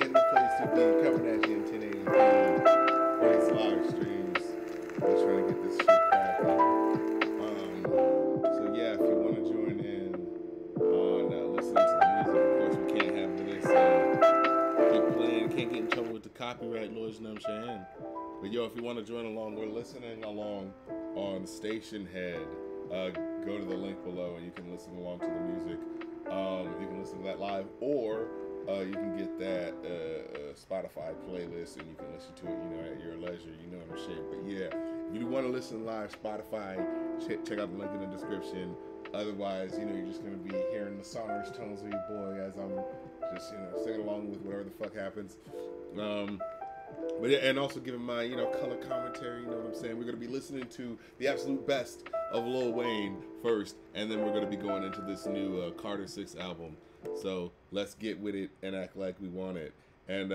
in the place to be, coming at you in 1080p, voice live streams. We're trying to get this shit cracking. So yeah, if you want to join in on listening to the music, of course we can't have this keep playing, can't get in trouble with the copyright laws, you know what I'm saying? But yo, if you want to join along, we're listening along on Station Head. Go to the link below and you can listen along to the music. You can listen to that live, or you can get that Spotify playlist and you can listen to it, at your leisure. You know what I'm saying? But yeah, if you want to listen live, Spotify, check out the link in the description. Otherwise, you're just gonna be hearing the sonorous tones of your boy as I'm just, singing along with whatever the fuck happens. But yeah, and also giving my, color commentary, you know what I'm saying? We're going to be listening to the absolute best of Lil Wayne first, and then we're going to be going into this new Carter 6 album. So let's get with it and act like we want it. And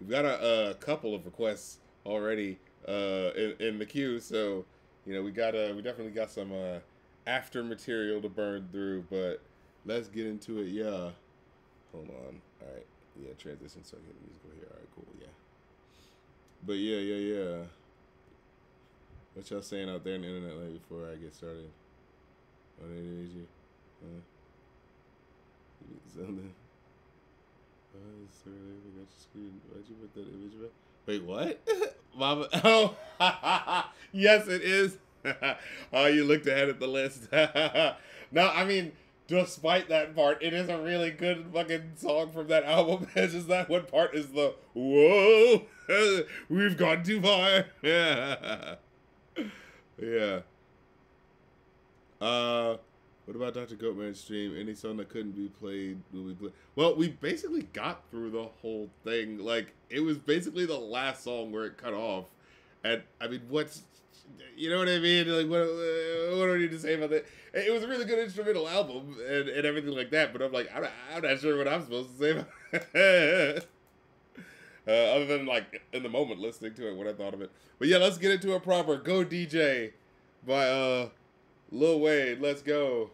we've got a couple of requests already in the queue, so, we definitely got some after material to burn through, but let's get into it, yeah. Hold on. All right. Yeah, transition, so I get the musical here. All right, cool, yeah. But yeah. What y'all saying out there in the internet like before I get started? On ADHD? Something. Sorry, I got your screen. Why'd you put that image back? Wait, what? Mama. Oh, yes, it is. Oh, you looked ahead at the list. No, I mean, despite that part, it is a really good fucking song from that album. It's just that one part is the whoa, we've gone too far. Yeah. Yeah. What about Dr. Goatman's stream? Any song that couldn't be played will be played. Well, we basically got through the whole thing. Like, it was basically the last song where it cut off. And, I mean, you know what I mean? Like, what do I need to say about that? It was a really good instrumental album and everything like that, but I'm like, I'm not sure what I'm supposed to say about it. Other than, like, in the moment listening to it, what I thought of it. But yeah, let's get into it proper. Go DJ by Lil Wayne. Let's go.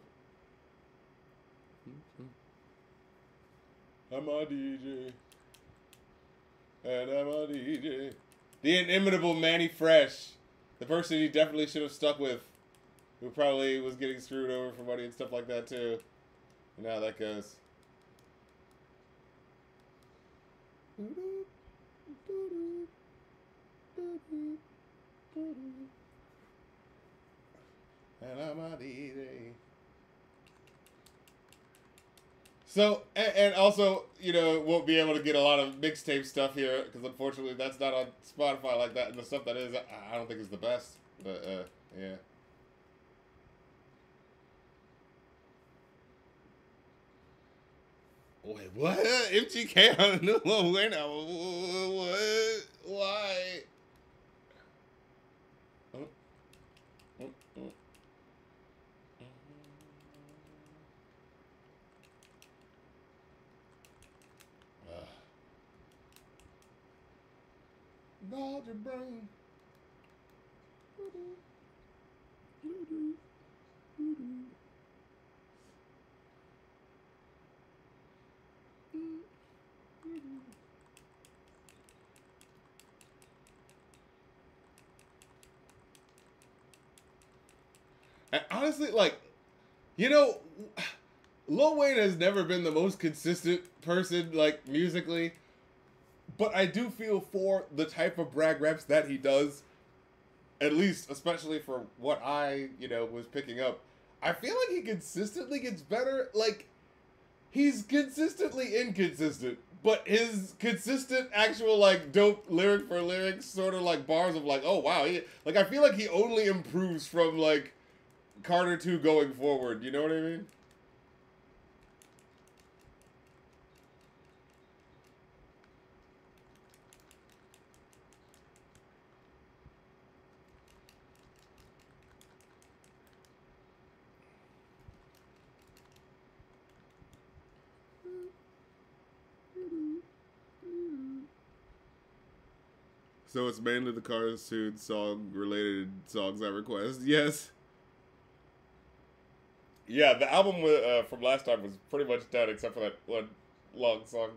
I'm a DJ. And I'm a DJ. The inimitable Manny Fresh. The person he definitely should have stuck with. Who probably was getting screwed over for money and stuff like that too. You know how that goes. And I'm a DJ. So, and also, won't be able to get a lot of mixtape stuff here, because unfortunately that's not on Spotify like that, and the stuff that is, I don't think is the best, but, yeah. Wait, what? MGK on the new Lil Wayne album? What? Why? Guard your brain. And honestly, like, Lil Wayne has never been the most consistent person, like, musically. But I do feel for the type of brag reps that he does, at least, especially for what I, was picking up, I feel like he consistently gets better. Like, he's consistently inconsistent, but his consistent actual, like, dope lyric for lyrics sort of, like, bars of, like, oh, wow. I feel like he only improves from, like, Carter 2 going forward. You know what I mean? So it's mainly the cartoon song related songs I request. Yes. Yeah, the album with, from last time was pretty much done except for that one long song.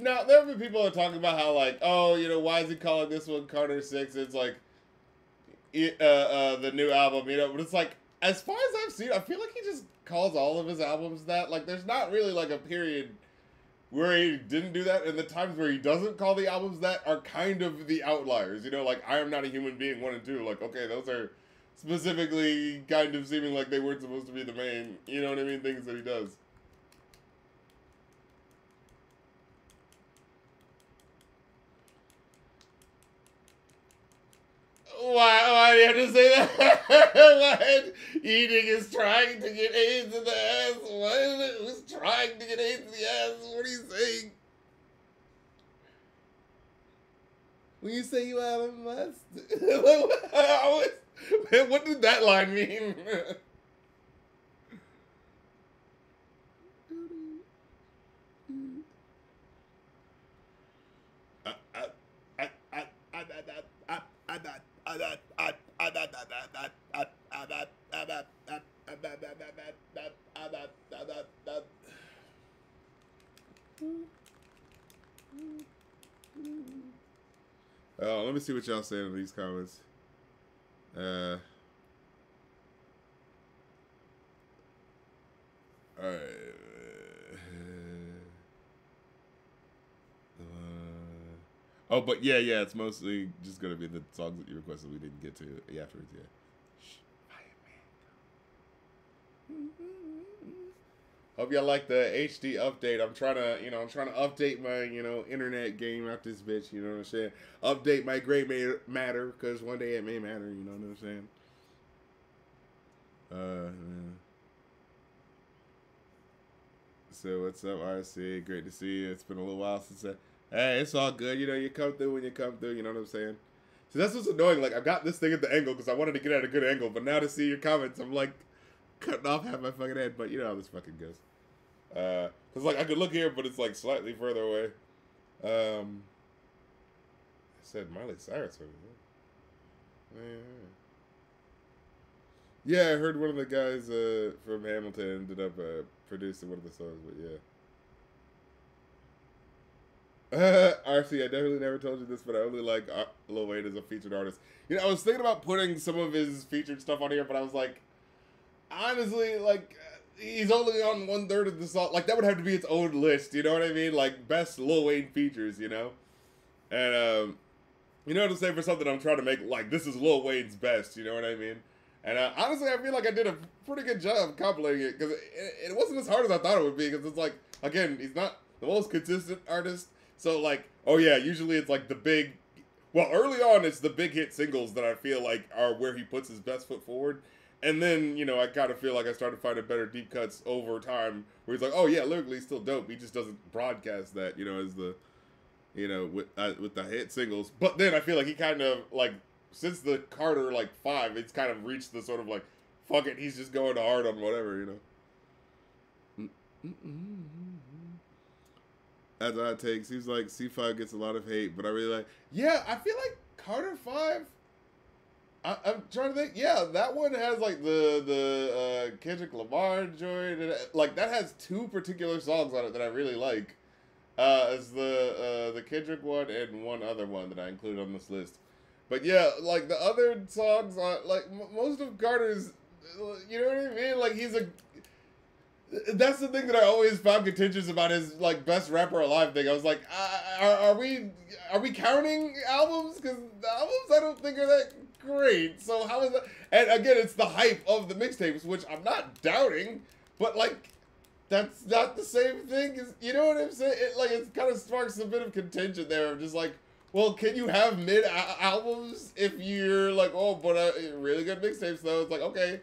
now there have been people that talk about how like, oh, why is he calling this one Carter 6? It's like the new album, but it's like, as far as I've seen, I feel like he just calls all of his albums that. Like, there's not really like a period where he didn't do that, and the times where he doesn't call the albums that are kind of the outliers. Like I Am Not a Human Being 1 and 2. Like, okay, those are specifically kind of seeming like they weren't supposed to be the main, things that he does. Why do you have to say that? What? Eating is trying to get AIDS in the ass. What is it? Who's trying to get AIDS in the ass? What are you saying? When you say you have a must, what did that line mean? Oh, let me see what y'all saying in these comments. Alright. Oh, but yeah, it's mostly just gonna be the songs that you requested we didn't get to afterwards, yeah. Hope y'all like the HD update. I'm trying to update my, internet game out this bitch, you know what I'm saying? Update my gray matter, because one day it may matter, you know what I'm saying? So what's up, RC? Great to see you. It's been a little while since hey, it's all good. You come through when you come through, you know what I'm saying? So that's what's annoying. Like, I've got this thing at the angle because I wanted to get at a good angle, but now to see your comments, I'm like cutting off half my fucking head, but you know how this fucking goes. Cause like I could look here, but it's like slightly further away. I said Miley Cyrus over there. Yeah, I heard one of the guys from Hamilton ended up producing one of the songs, but yeah. RC, I definitely never told you this, but I only like Lil Wayne as a featured artist. I was thinking about putting some of his featured stuff on here, but I was like, honestly, like, he's only on 1/3 of the song. Like, that would have to be its own list, you know what I mean? Like, best Lil Wayne features, And, you know what I'm saying? For something I'm trying to make, like, this is Lil Wayne's best, you know what I mean? And honestly, I feel like I did a pretty good job compilating it, because it wasn't as hard as I thought it would be, because it's like, again, he's not the most consistent artist. So, like, oh yeah, usually it's like the big, well, early on it's the big hit singles that I feel like are where he puts his best foot forward. And then, I kind of feel like I started finding better deep cuts over time, where he's like, oh yeah, lyrically he's still dope. He just doesn't broadcast that, as the, with the hit singles. But then I feel like he kind of, like, since the Carter, like, 5, it's kind of reached the sort of, like, fuck it, he's just going hard on whatever, As hot take, seems like C5 gets a lot of hate, but I really like. Yeah, I feel like Carter 5. I'm trying to think. Yeah, that one has like the Kendrick Lamar joint, and like that has 2 particular songs on it that I really like. It's the Kendrick one and one other one that I included on this list. But yeah, like the other songs, like most of Carter's, you know what I mean? Like that's the thing that I always found contentious about his like best rapper alive thing. I was like, are we counting albums? Because the albums I don't think are that great. So how is that? And again, it's the hype of the mixtapes, which I'm not doubting, but like that's not the same thing as, you know what I'm saying? It kind of sparks a bit of contention there. Of just like, well, can you have mid albums if you're like, oh, but really good mixtapes though? It's like, okay.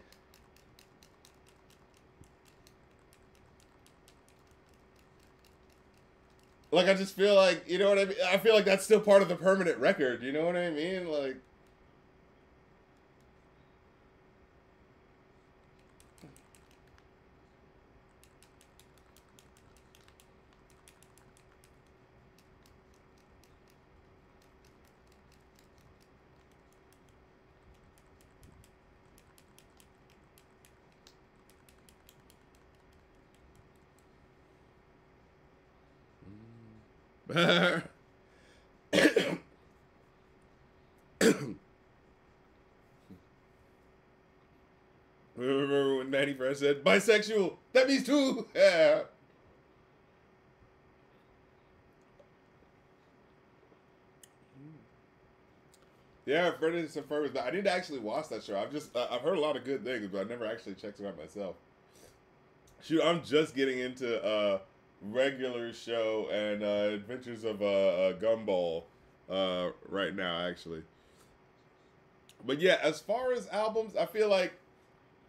Like, I just feel like, you know what I mean? I feel like that's still part of the permanent record, you know what I mean? Like, Remember when Manny Fresh said, bisexual? That means two. Yeah. Yeah, Freddy is Furries. I need to actually watch that show. I've heard a lot of good things, but I never actually checked it out myself. Shoot, I'm just getting into regular show and Adventures of Gumball right now, actually. But yeah, as far as albums, I feel like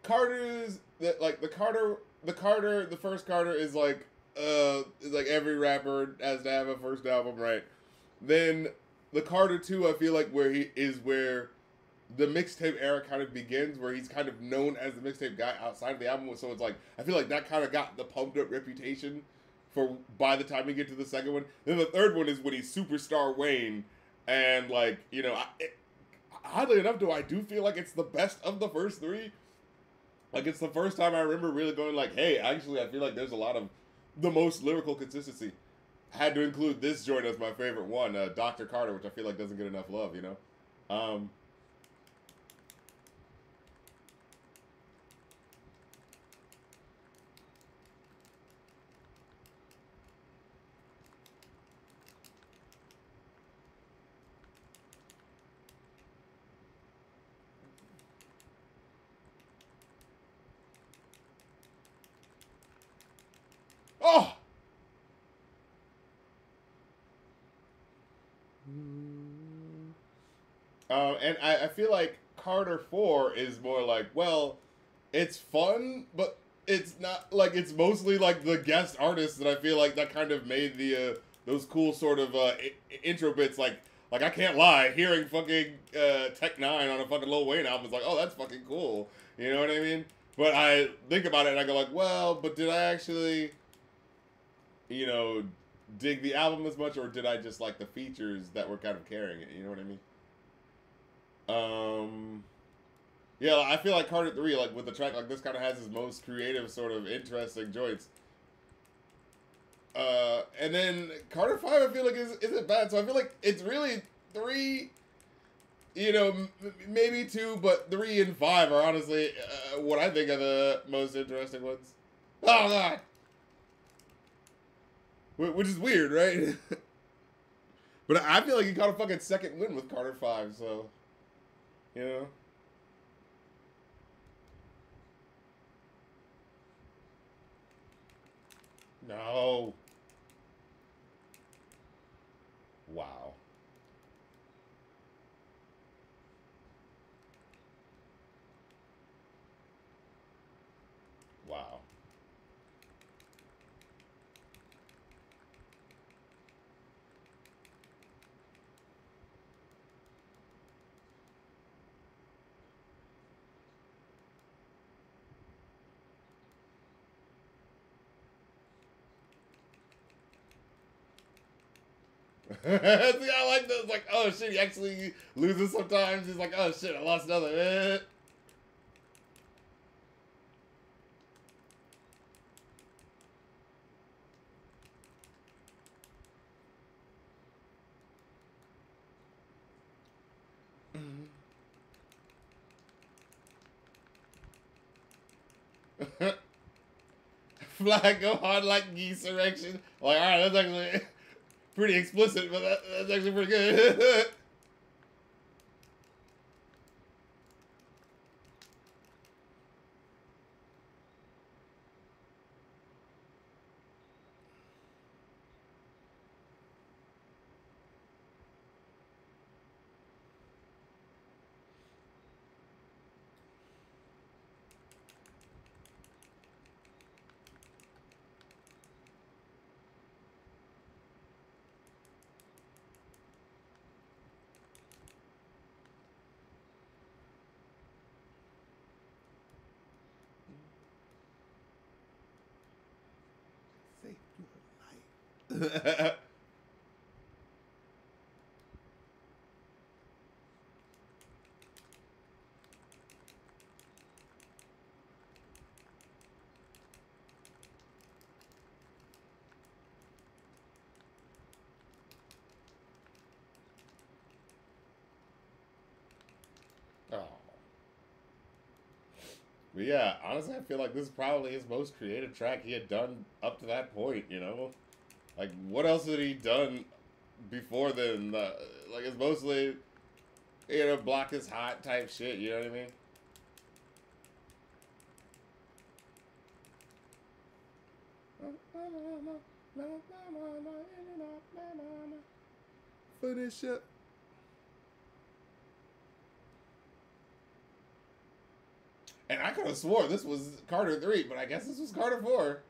Carter's that like the first Carter is like every rapper has to have a first album, right? Then the Carter 2, I feel like where the mixtape era kind of begins, where he's kind of known as the mixtape guy outside of the album. So it's like I feel like that kind of got the pumped up reputation for by the time we get to the second one. Then the third one is when he's Superstar Wayne, and like oddly enough, I do feel like it's the best of the first three. Like it's the first time I remember really going like, hey, actually, I feel like there's a lot of the most lyrical consistency. I had to include this joint as my favorite one, Dr. Carter, which I feel like doesn't get enough love, you know. Oh. And I feel like Carter 4 is more like, well, it's fun, but it's not like it's mostly like the guest artists that I feel like that kind of made the those cool sort of intro bits. Like I can't lie, hearing fucking Tech Nine on a fucking Lil Wayne album is like, oh, that's fucking cool. You know what I mean? But I think about it and I go like, well, but did I actually, you know, dig the album as much, or did I just like the features that were kind of carrying it? You know what I mean? Um, yeah, I feel like Carter 3, like with the track like this, kind of has his most creative, sort of interesting joints. And then Carter 5, I feel like isn't bad. So I feel like it's really 3, you know, maybe 2, but 3 and 5 are honestly what I think are the most interesting ones. Oh god, which is weird, right? But I feel like he caught a fucking second win with Carter 5, so you know. No. Wow. Wow. See, I like those. Like, oh shit, he actually loses sometimes. He's like, oh shit, I lost another. Flag go hard like geese erection. Like, all right, that's actually pretty explicit, but that's actually pretty good. Save your life. But yeah, honestly, I feel like this is probably his most creative track he had done up to that point. You know, like what else had he done before then? Like it's mostly block is hot type shit. You know what I mean? Finish it. And I could have swore this was Carter 3, but I guess this was Carter 4.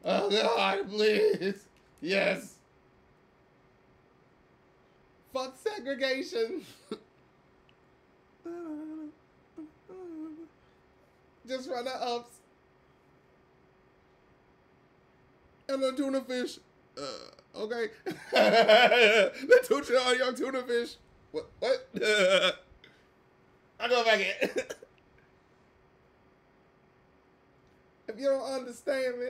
Oh God, please. Yes. Fuck segregation. Just run the ups. And a tuna fish. Okay. The tuna on your tuna fish. What? I'll go back in. If you don't understand me,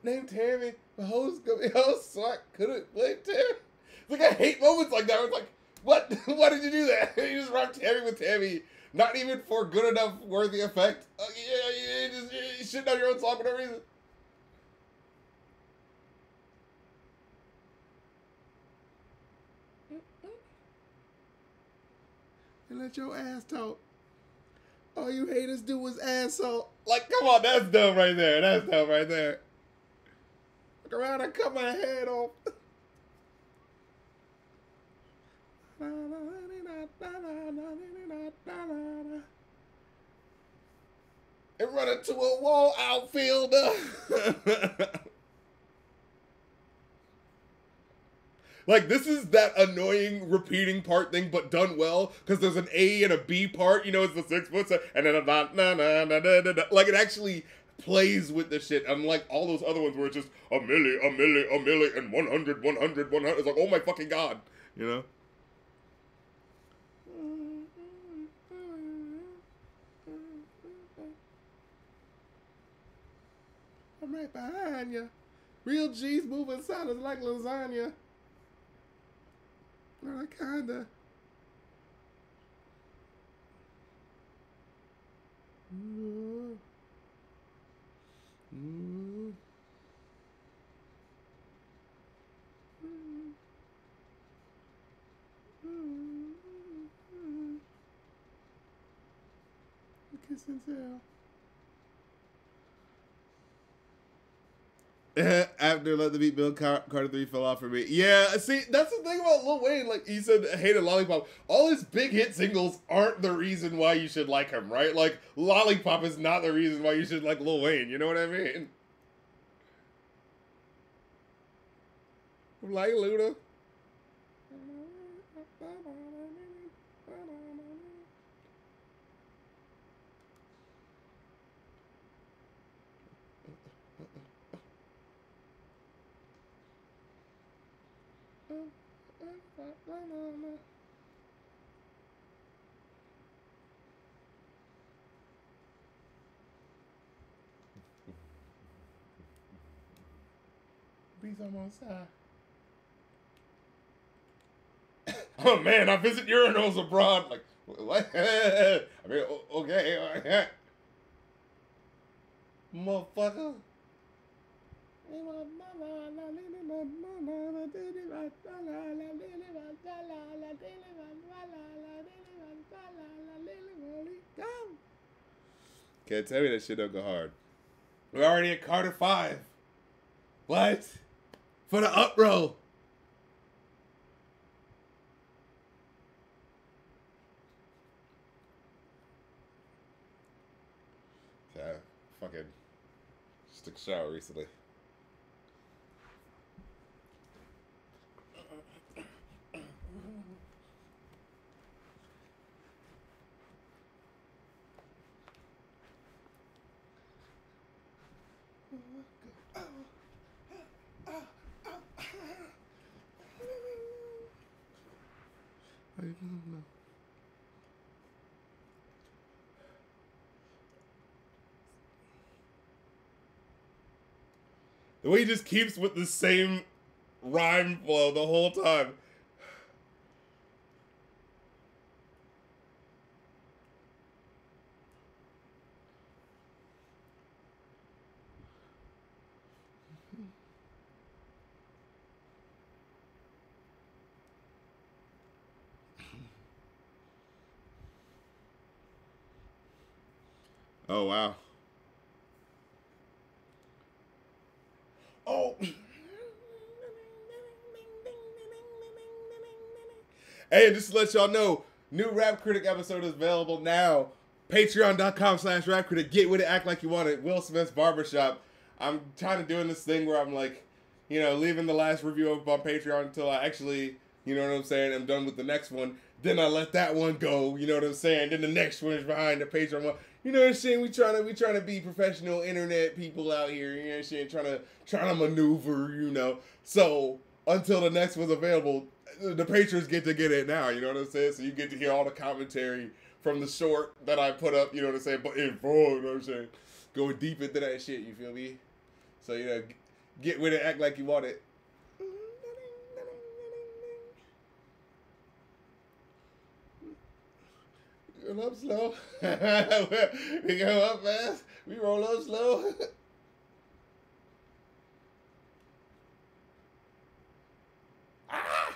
name Tammy. The host gonna be host, so I couldn't blame Tammy. Like I hate moments like that. Where it's like, what? Why did you do that? You just rhyme Tammy with Tammy. Not even for good enough worthy effect. You shitting on your own song for no reason. And let your ass talk. All you haters do is asshole. Like, come on, that's dumb right there. That's dumb right there. Look around and cut my head off. And run into a wall outfielder. Like, this is that annoying repeating part thing, but done well, because there's an A and a B part, you know, it's the 6 foot, and then a na na na na na na. Like, it actually plays with the shit, unlike all those other ones where it's just a milli, and 100, 100, 100. It's like, oh my fucking God, you know? I'm right behind you. Real G's moving silence like lasagna. Well, kinda. Ooh. Ooh. Kiss and tell. After Let the Beat Build, Carter 3 fell off for me. Yeah, see, that's the thing about Lil Wayne. Like, he said, hated Lollipop. All his big hit singles aren't the reason why you should like him, right? Like, Lollipop is not the reason why you should like Lil Wayne. You know what I mean? Like Luda. Bees on my side. Oh man, I visit urinals abroad. Like, what? I mean, okay. Motherfucker. Can't tell me that shit don't go hard. We're already at Carter 5. What? For the up row. Yeah, fucking just took a shower recently. I don't know. The way he just keeps with the same rhyme flow the whole time. Oh, wow. Oh. Hey, just to let y'all know, new Rap Critic episode is available now. Patreon.com/Rap Critic. Get with it, act like you want it. Will Smith's Barbershop. I'm kind of doing this thing where I'm like, you know, leaving the last review up on Patreon until I actually, you know what I'm saying, I'm done with the next one. Then I let that one go, you know what I'm saying? Then the next one is behind the Patreon one. You know what I'm saying? We trying to be professional internet people out here, you know what I'm saying? Trying to maneuver, you know. So until the next one's available, the patrons get to get it now, you know what I'm saying? So you get to hear all the commentary from the short that I put up, you know what I'm saying? But in full, you know what I'm saying? Going deep into that shit, you feel me? So, you know, get with it, act like you want it. We roll up slow. We go up fast. We roll up slow. Ah!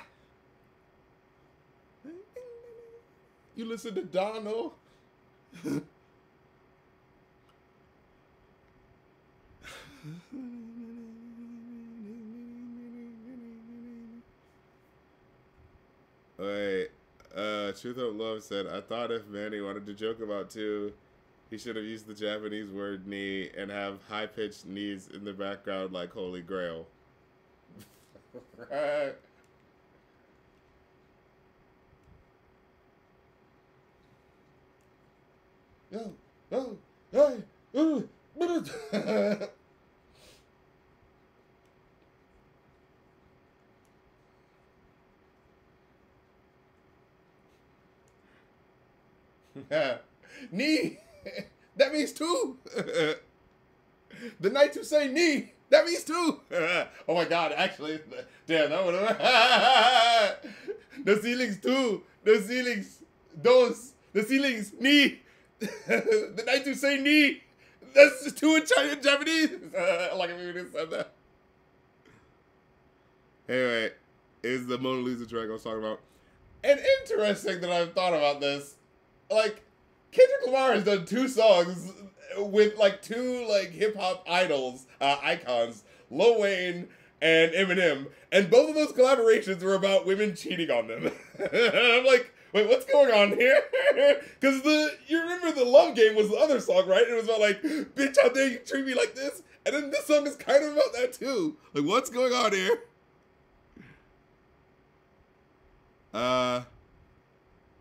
You listen to Donald. Wait, Truth of Love said, I thought if Manny wanted to joke about two, he should have used the Japanese word knee and have high-pitched knees in the background like Holy Grail. Right. Yo, oh, hey, ooh, knee. That means two. The night to say knee. That means two. Oh my God! Actually, damn, that would have. The ceilings two. The ceilings dos. The ceilings knee. The night to say knee. That's two in China, Japanese. Like if we just said that. Anyway, is the Mona Lisa track I was talking about. And interesting that I've thought about this. Like, Kendrick Lamar has done two songs with like two like hip hop idols, icons, Lil Wayne and Eminem, and both of those collaborations were about women cheating on them. I'm like, wait, what's going on here? Because you remember the Love Game was the other song, right? It was about like, bitch, how dare you treat me like this? And then this song is kind of about that too. Like, what's going on here?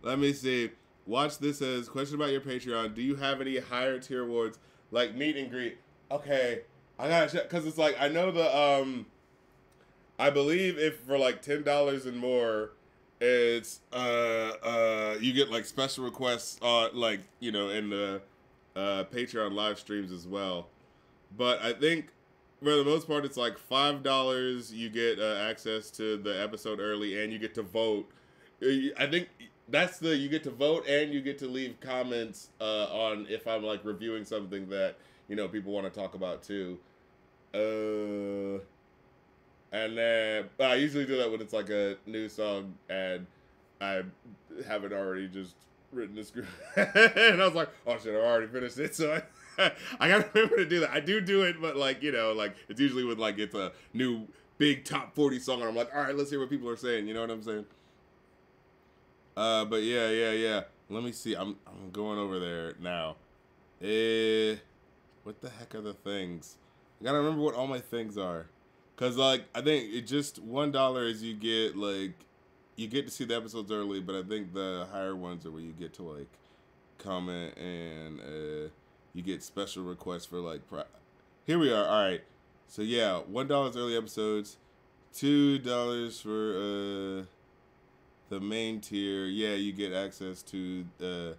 Let me see. Watch this as question about your Patreon. Do you have any higher tier awards like meet and greet? Okay, I gotta check because it's like I know the I believe if for like $10 and more, it's you get like special requests like you know in the Patreon live streams as well. But I think for the most part it's like $5 you get access to the episode early and you get to vote. I think that's you get to vote and you get to leave comments on if I'm like reviewing something that, you know, people want to talk about too. And then I usually do that when it's like a new song and I haven't already just written the script. And I was like, oh shit, I already finished it. So I gotta remember to do that. I do it, but like, you know, like it's usually when like it's a new big top 40 song and I'm like, all right, let's hear what people are saying. You know what I'm saying? But yeah. Let me see. I'm going over there now. What the heck are the things? I gotta remember what all my things are. Cause like I think it just $1 is you get like you get to see the episodes early, but I think the higher ones are where you get to like comment and you get special requests for like here we are. All right. So yeah, $1 is early episodes, $2 for the main tier. Yeah, you get access to the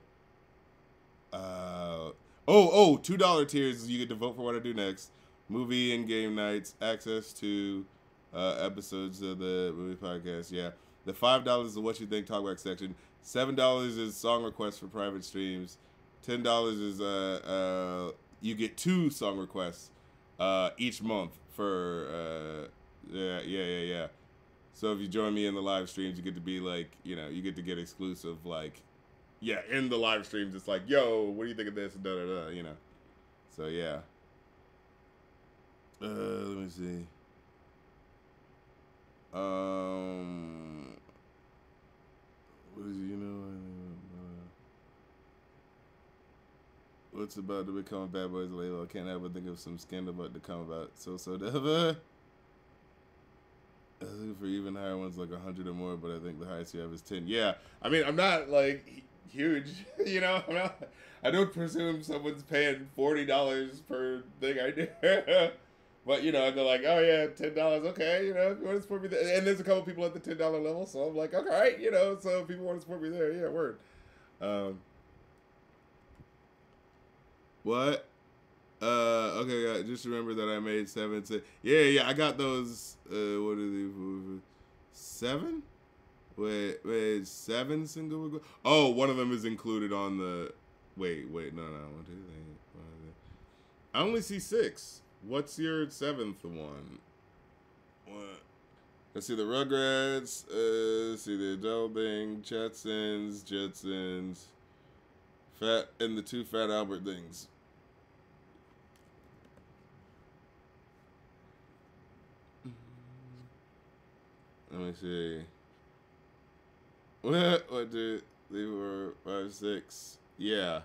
$2 tiers. You get to vote for what I do next. movie and game nights, access to episodes of the movie podcast. Yeah, the $5 is the What You Think Talkback section. $7 is song requests for private streams. $10 is you get 2 song requests each month for yeah. So if you join me in the live streams, you get to be like, you get to get exclusive, like, yeah, in the live streams, it's like, yo, what do you think of this? Da da da, So yeah. Let me see. What is what's about to become a Bad Boys label? I can't help but think of some scandal about to come about. So never. I think for even higher ones, like 100 or more, but I think the highest you have is 10. Yeah, I mean, I'm not like huge, I'm not. I don't presume someone's paying $40 per thing I do. But, I go like, oh, yeah, $10, okay, if you want to support me there. And there's a couple people at the $10 level, so I'm like, okay, so if people want to support me there, yeah, word. What? Okay, just remember that I made 7. Yeah, I got those, what are they, 7? Wait, 7 single? Oh, one of them is included on the, wait, no, 1, 2, 3, 4, I only see 6. What's your 7th one? What? Let's see the Rugrats. See the Adult Thing, Jetsons, Fat, and the 2 Fat Albert things. Let me see. What did they were 5, 6? Yeah.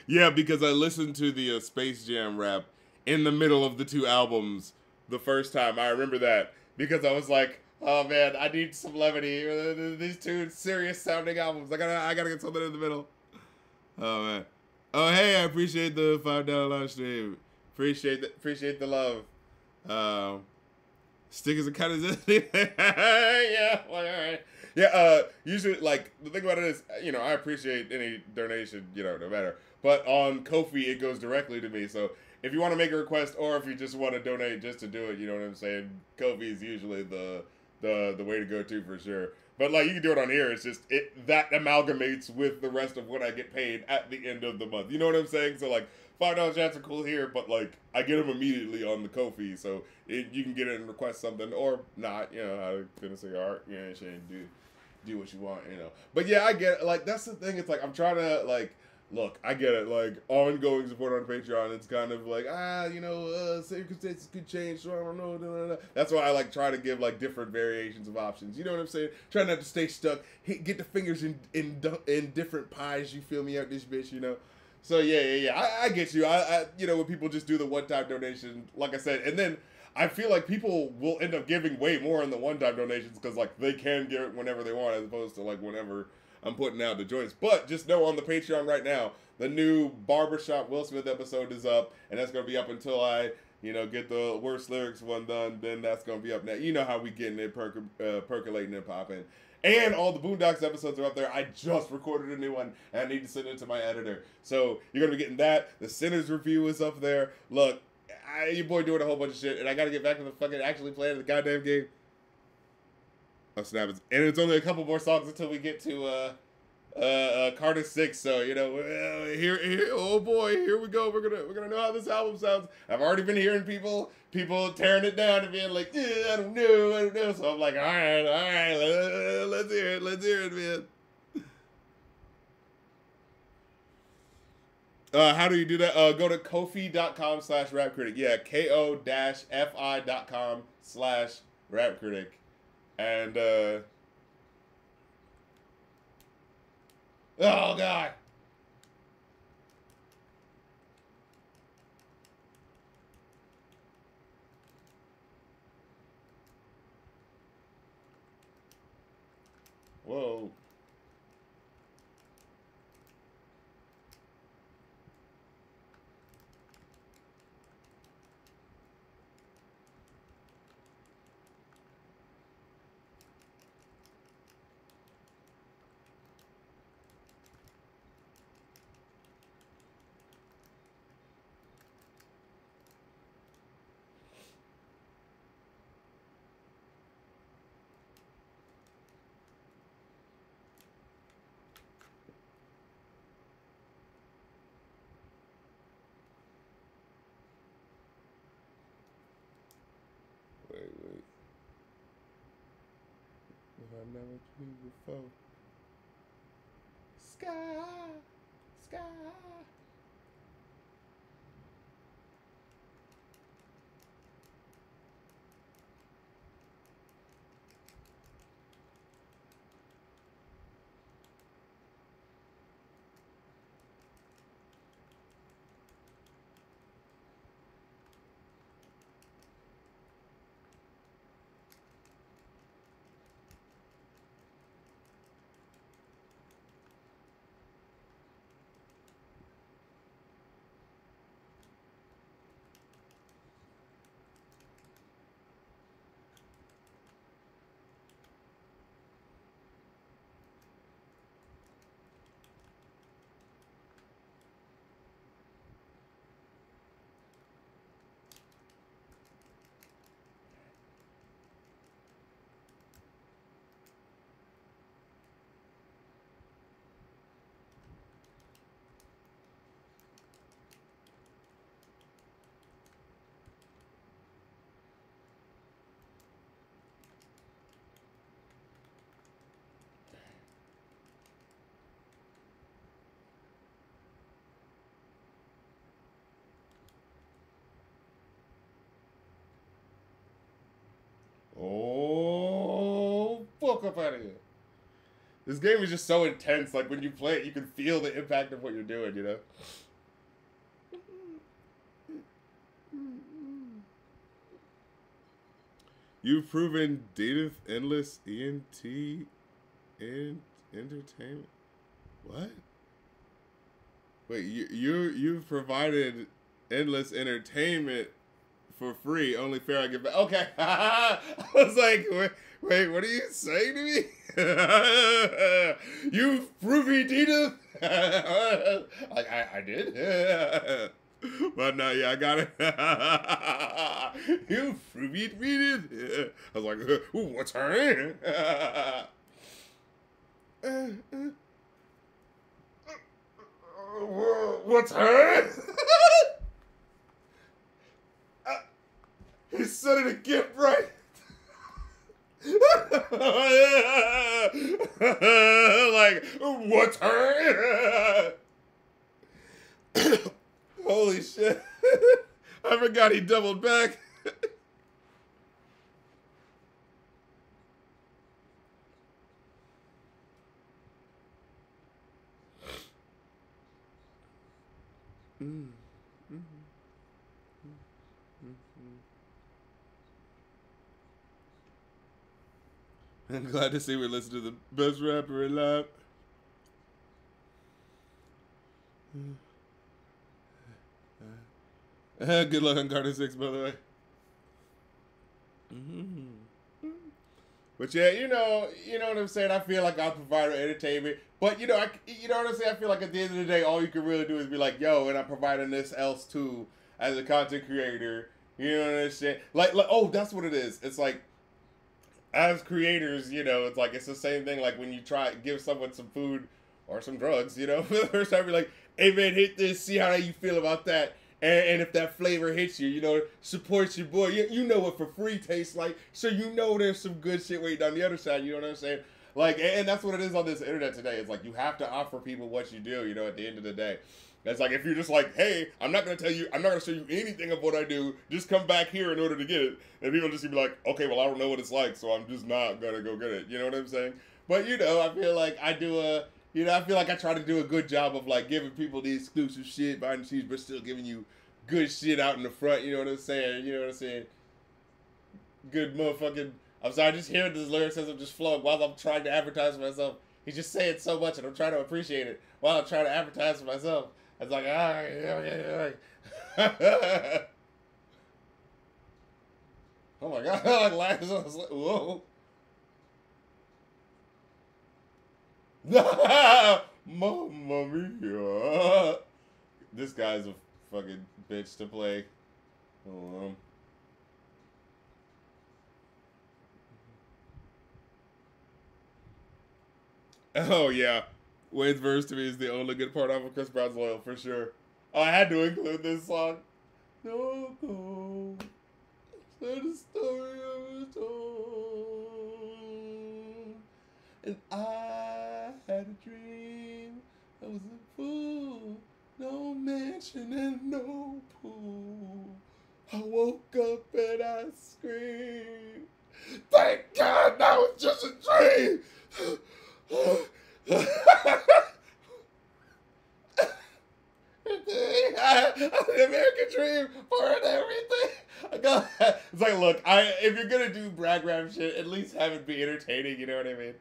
Yeah, because I listened to the Space Jam rap in the middle of the 2 albums the first time. I remember that because I was like, oh man, I need some levity. These 2 serious sounding albums. I gotta get something in the middle. Oh man. Oh hey, I appreciate the $5 live stream. Appreciate the love. Stickers are kind of yeah, well, all right. Yeah, usually, like, the thing about it is, I appreciate any donation, no matter. But on Ko-fi, it goes directly to me. So if you want to make a request or if you just want to donate just to do it, you know what I'm saying? Ko-fi is usually the way to go to for sure. But, like, you can do it on here. It's just, that amalgamates with the rest of what I get paid at the end of the month. You know what I'm saying? So, like, $5 chats are cool here, but, like, I get them immediately on the Ko-fi. So you can get it and request something or not, how to finish your art. Do what you want, But yeah, I get it. Like, that's the thing. It's like, I'm trying to, like, look, I get it. Like, ongoing support on Patreon, it's kind of like, circumstances could change, so I don't know. Blah, blah, blah. That's why I, like, try to give, like, different variations of options. You know what I'm saying? Try not to stay stuck. Get the fingers in different pies, you feel me, out this bitch, So, yeah. I get you. I when people just do the one-time donation, like I said, and then I feel like people will end up giving way more in the one-time donations because, like, they can give it whenever they want as opposed to, like, whenever I'm putting out the joints. But just know on the Patreon right now, the new Barbershop Will Smith episode is up, and that's going to be up until I, get the worst lyrics one done. Then that's going to be up now. You know how we getting it percolating and popping. And all the Boondocks episodes are up there. I just recorded a new one, and I need to send it to my editor. So you're going to be getting that. The Sinners review is up there. Look, your boy doing a whole bunch of shit, and I gotta get back to the fucking actually playing the goddamn game. Oh snap! And it's only a couple more songs until we get to Carter 6. So here, oh boy, here we go. We're gonna know how this album sounds. I've already been hearing people tearing it down and being like, I don't know. So I'm like, all right, let's hear it, man. How do you do that? Go to kofi.com/rapcritic. Yeah, ko-fi.com/rapcritic. And, oh, God. Whoa. never seen before. Sky, sky. Oh, fuck up out of here. This game is just so intense. Like, when you play it, you can feel the impact of what you're doing, you know? You've proven Dative Endless ENT and entertainment. What? Wait, you've provided endless entertainment for free. Only fair I give back. Okay. I was like, wait, what are you saying to me? You've proven Dative. I did. But no, yeah, I got it. You fruit it. I was like, what's her? What's her? He said it again, right? Like, what's her? Holy shit. I forgot he doubled back. I'm glad to see we listen to the best rapper alive. Good luck on Carter 6, by the way. But yeah, you know what I'm saying. I feel like I provide entertainment, but you know what I'm saying. I feel like at the end of the day, all you can really do is be like, yo, and I'm providing this else too as a content creator. You know what I'm saying? Like, oh, that's what it is. It's like, as creators, you know, it's like it's the same thing. Like when you try give someone some food or some drugs, you know, for the first time, you're like, hey man, hit this, see how you feel about that. And if that flavor hits you, you know, supports your boy. You know what for free tastes like, so you know there's some good shit waiting on the other side. You know what I'm saying? Like, and that's what it is on this internet today. It's like you have to offer people what you do. You know, at the end of the day, it's like if you're just like, hey, I'm not gonna show you anything of what I do. Just come back here in order to get it. And people just be like, okay, well I don't know what it's like, so I'm just not gonna go get it. You know what I'm saying? But you know, I feel like I feel like I try to do a good job of like giving people the exclusive shit behind the scenes, but still giving you good shit out in the front. You know what I'm saying? You know what I'm saying? Good motherfucking. I'm sorry, just hearing this lyricism just flowing while I'm trying to advertise for myself. He's just saying so much, and I'm trying to appreciate it while I'm trying to advertise for myself. It's like, all right, yeah. Oh my god, like laughs. I was like, whoa. Mamma mia. This guy's a fucking bitch to play. Oh yeah. Wade's verse to me is the only good part of Chris Brown's Loyal for sure. Oh, I had to include this song. Don't go. Say the story of it all. And I had a dream. I was a fool. No mansion and no pool. I woke up and I screamed. Thank God that was just a dream. The American dream for it, everything. I go, it's like, look, if you're gonna do brag rap shit, at least have it be entertaining. You know what I mean?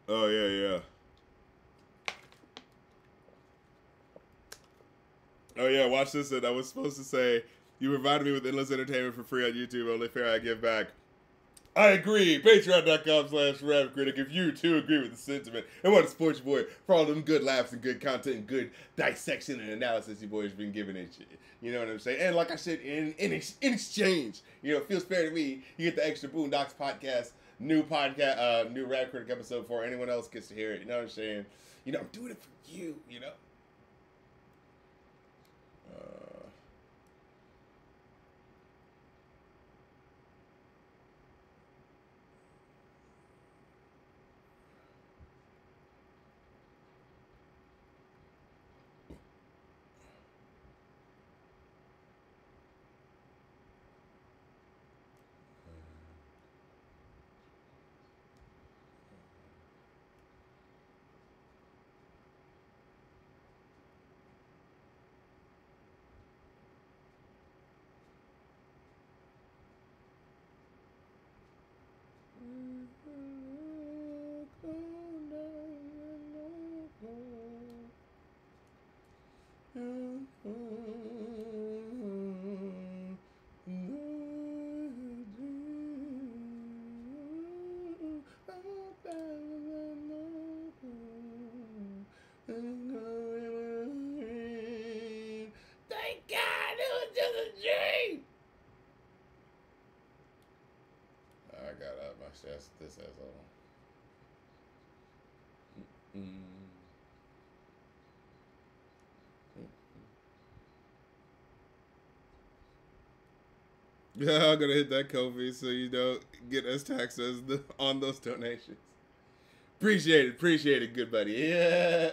Oh yeah. Oh yeah, watch this. And I was supposed to say, you provided me with endless entertainment for free on YouTube. Only fair I give back. I agree. Patreon.com/rapcritic if you too agree with the sentiment and want to support your boy for all them good laughs and good content and good dissection and analysis your boy's been giving it. You know what I'm saying? And like I said, in exchange, you know, it feels fair to me. You get the extra Boondocks podcast, new Rap Critic episode before anyone else gets to hear it. You know what I'm saying? You know, I'm doing it for you. You know. Thank God it was just a dream. I got out my chest. This asshole. Yeah, I'm gonna hit that Kofi so you don't get us taxed on those donations. Appreciate it, good buddy. Yeah.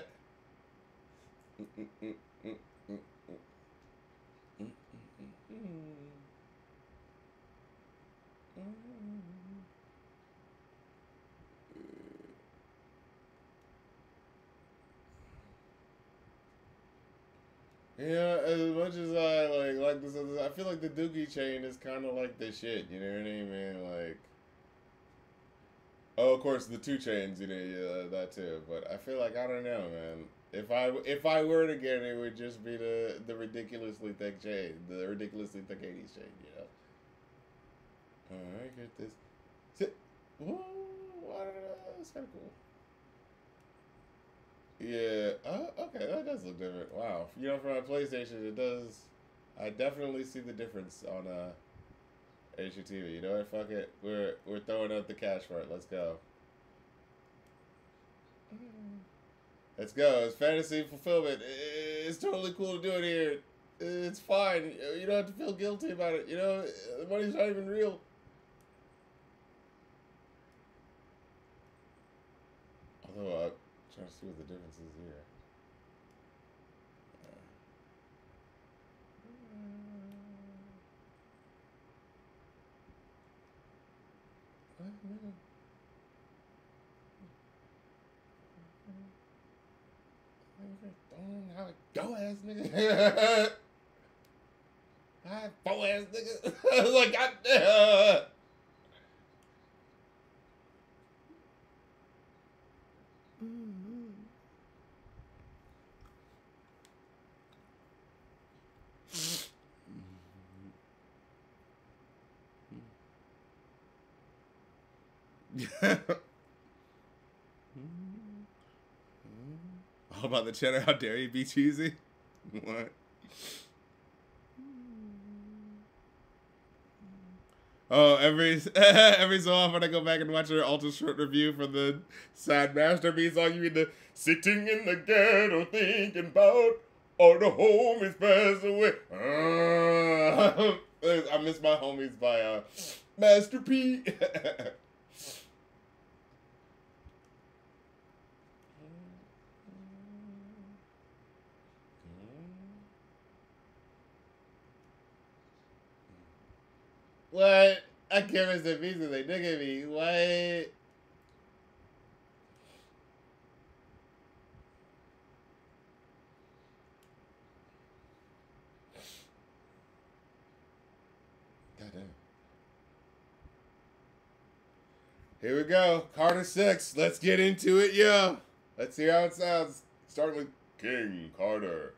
Yeah, as much as I like this, I feel like the Doogie chain is kind of like the shit. You know what I mean, man? Like, oh, of course, the 2 Chainz, you know, yeah, that too. But I feel like I don't know, man. If I were to get it, it would just be the ridiculously thick chain, the ridiculously thick 80s chain. You know. All right, get this. Sit. Ooh, that's kind of cool. Yeah. Okay, that does look different. Wow. You know, from a PlayStation, it does. I definitely see the difference on HGTV. You know what? Fuck it. We're throwing out the cash for it. Let's go. Let's go. It's fantasy fulfillment. It's totally cool to do it here. It's fine. You don't have to feel guilty about it. You know, the money's not even real. Although, trying to see what the difference is here. How it go, ass nigga. Hi, faux ass nigga. I was like, God. All about the cheddar. How dare you be cheesy? What? Oh, every so often I go back and watch her ultra short review for the sad masterpiece song. You mean the sitting in the ghetto thinking about all the homies passed away. I miss my homies by Master P. What? I can't miss the pieces. They look at me. What? Goddamn. Here we go. Carter 6. Let's get into it, yo. Let's hear how it sounds. Starting with King Carter.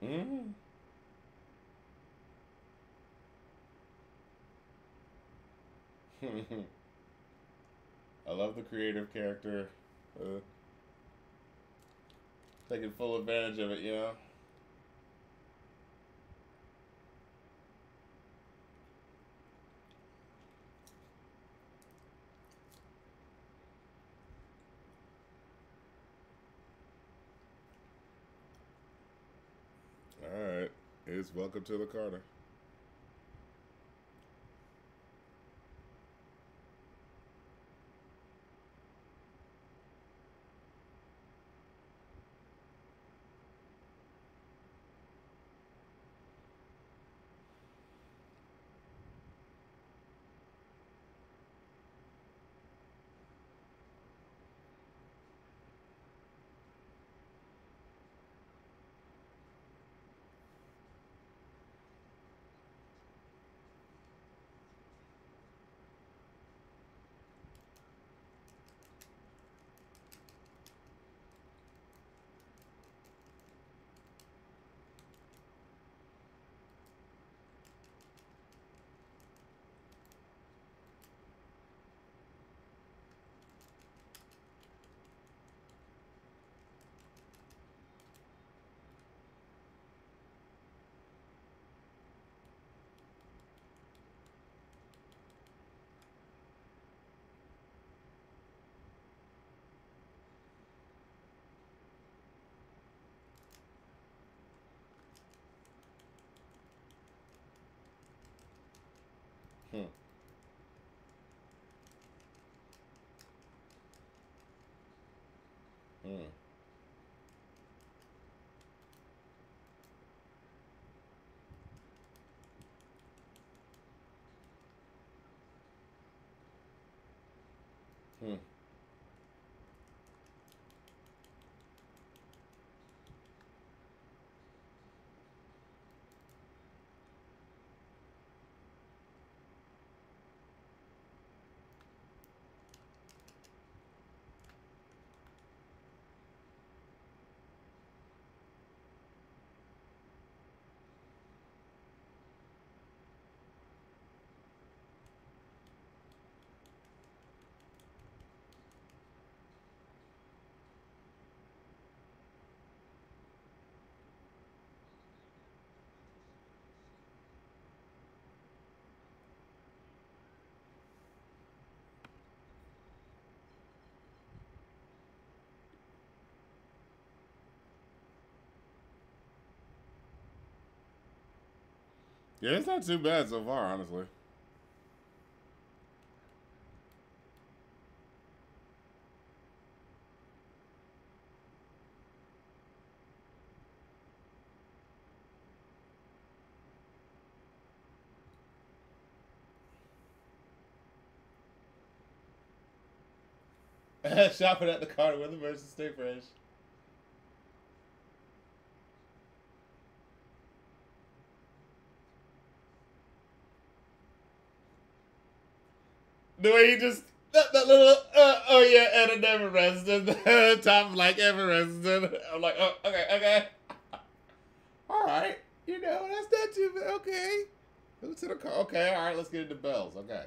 Mm. I love the creative character. Uh, Taking full advantage of it, you know? Alright. It's Welcome to the Carter. Hmm. Hmm. Hmm. Yeah, it's not too bad so far, honestly. Shopping at the Carter Weather versus Stay Fresh. The way he just that little oh yeah, and it never rested. Top like ever rested. I'm like, oh okay, okay. All right. You know, that's not too bad. Okay. Who's to the car? Okay, all right, let's get into bells. Okay.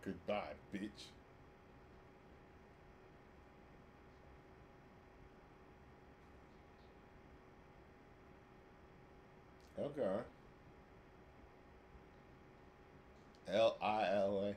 Goodbye, bitch. Okay. Lila.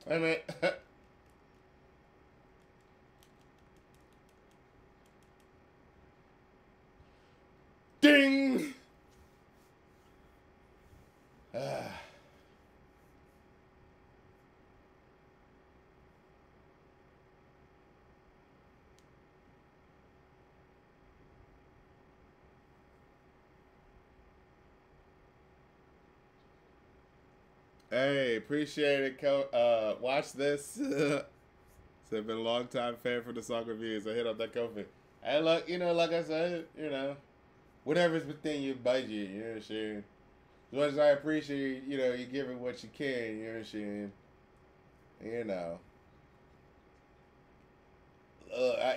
I mean, ding. Hey, appreciate it. Watch this. So I've been a long time fan for the song reviews. I hit up that Kofi. Hey, look, like I said, whatever's within your budget, you know what I'm saying? As much as I appreciate, you giving what you can, you know what I'm saying?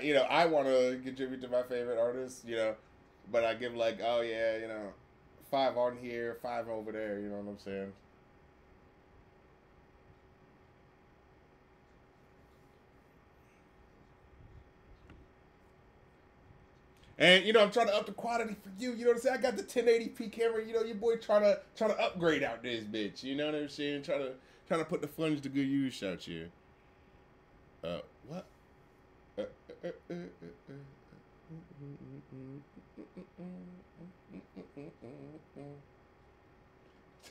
You know, I want to contribute to my favorite artists, but I give like, oh yeah, five on here, five over there, you know what I'm saying? And you know, I'm trying to up the quality for you. You know what I'm saying? I got the 1080p camera. You know, your boy trying to upgrade out this bitch. You know what I'm saying? Trying to put the funds to good use out here. What? Uh, uh, uh, uh, uh,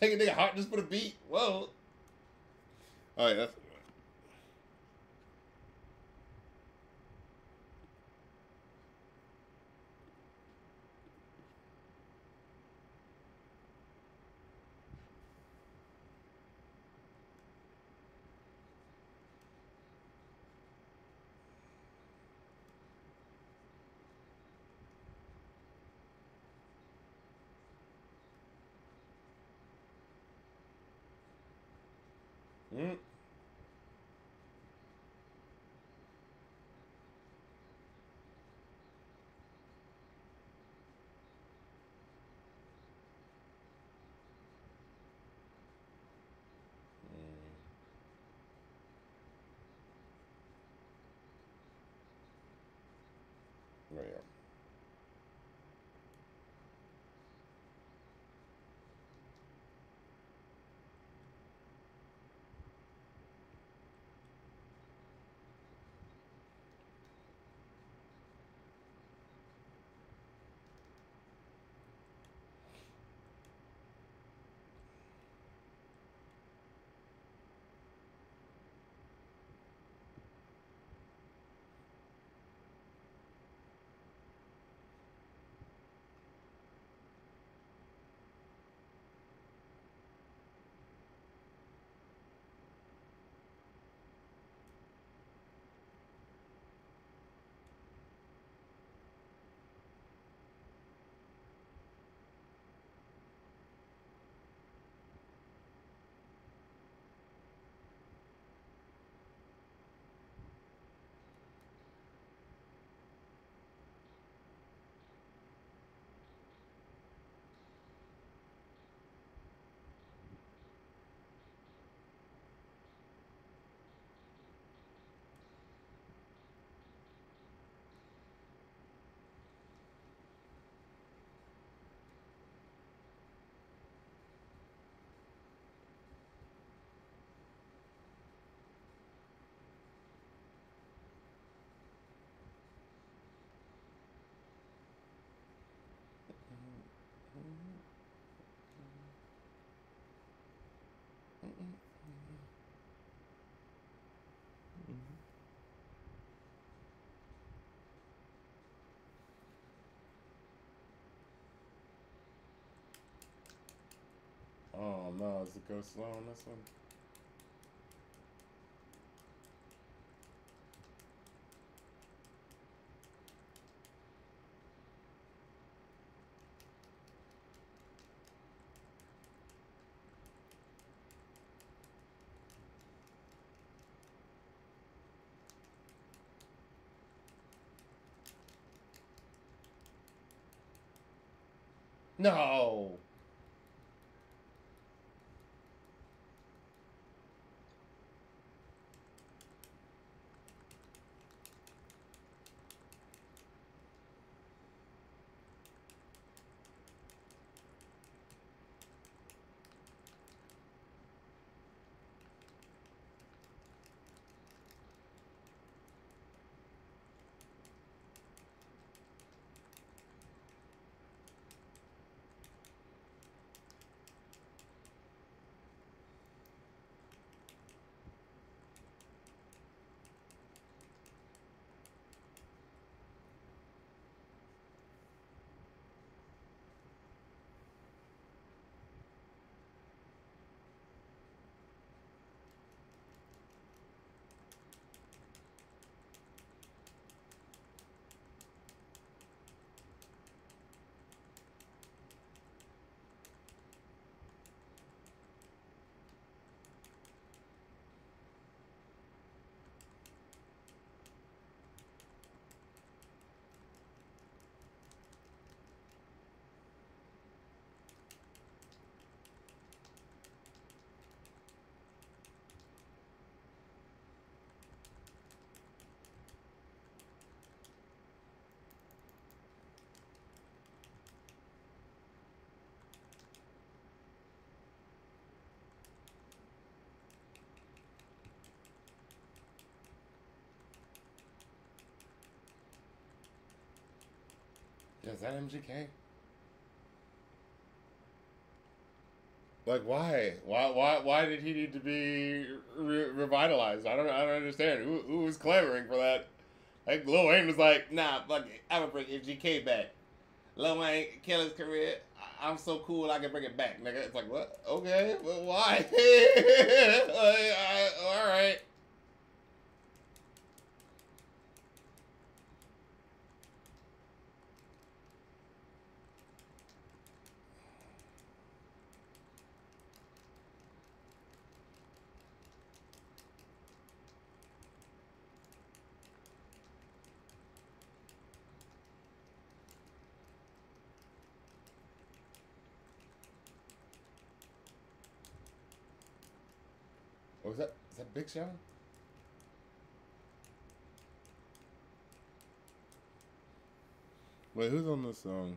Take a nigga heart just for the beat. Whoa. All right, that's. Mm. Right. Oh no, is it go slow on this one? No. Is that MGK? Like, why? Why did he need to be revitalized? I don't understand. Who was clamoring for that? Like, Lil Wayne was like, nah, fuck it. I'm gonna bring MGK back. Lil Wayne kill his career. I'm so cool, I can bring it back, nigga. It's like, what? Okay, but why? All right. What was that? Is that Big Sean? Wait, who's on this song?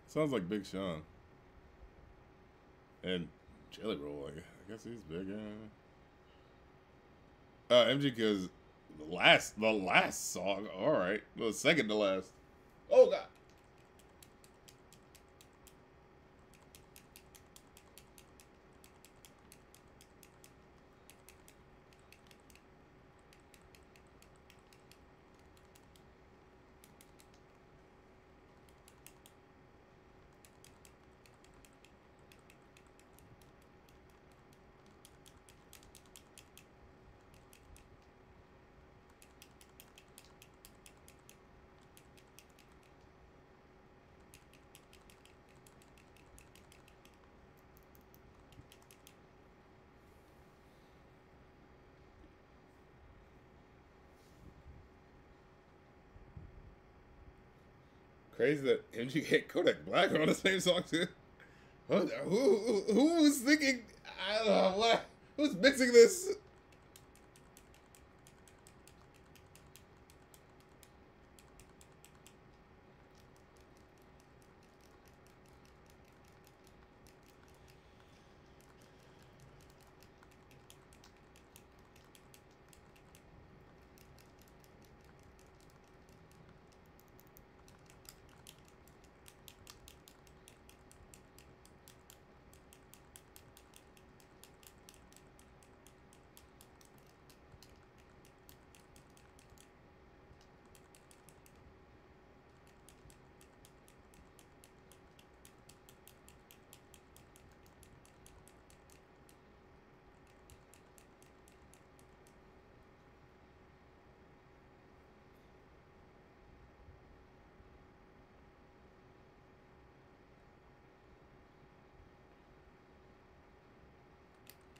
Sounds like Big Sean. And Jelly Roll, I guess he's big. MGK's the last song. All right, the second to last. Oh God. Crazy that MGK and Kodak Black are on the same song too. Who was thinking? I don't know what. Who's mixing this?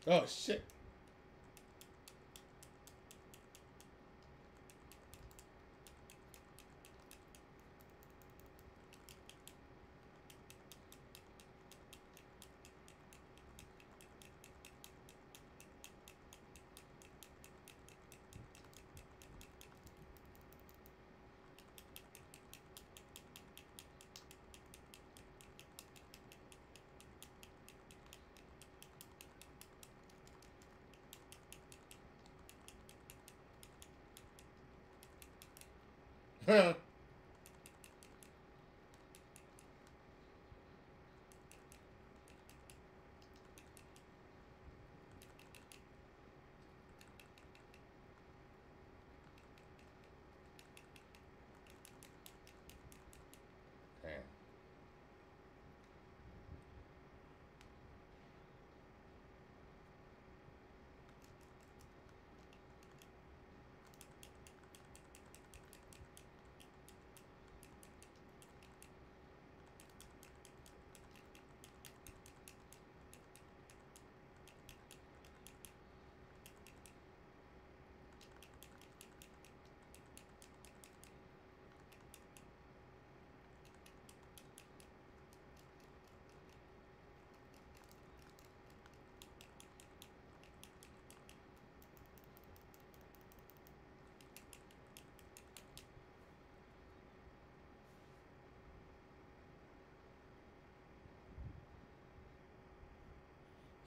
Oh shit. Damn.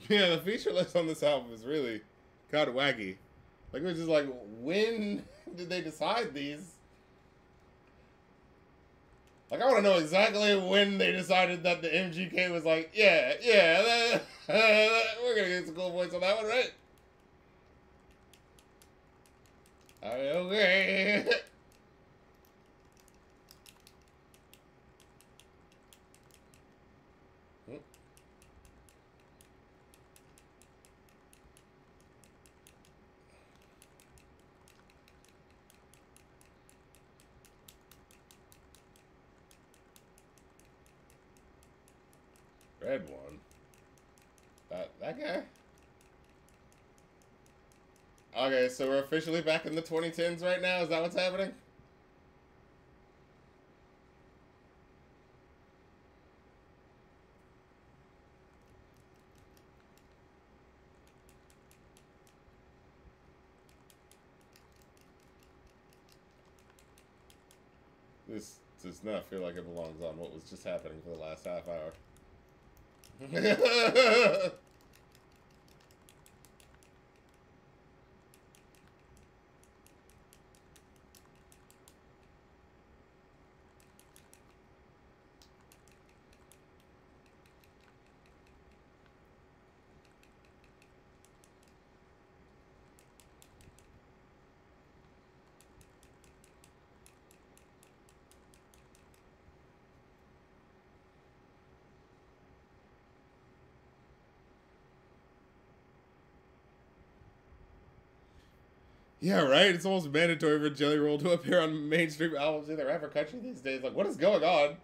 Yeah, the feature list on this album is really kind of wacky. Like, it was just like, when did they decide these? Like, I want to know exactly when they decided that the MGK was like, yeah, yeah, we're gonna get some cool points on that one, right? I mean, okay. Red one. That guy? Okay, so we're officially back in the 2010s right now? Is that what's happening? This does not feel like it belongs on what was just happening for the last half hour. Yeah, right? It's almost mandatory for Jelly Roll to appear on mainstream albums in the rapper country these days. Like, what is going on?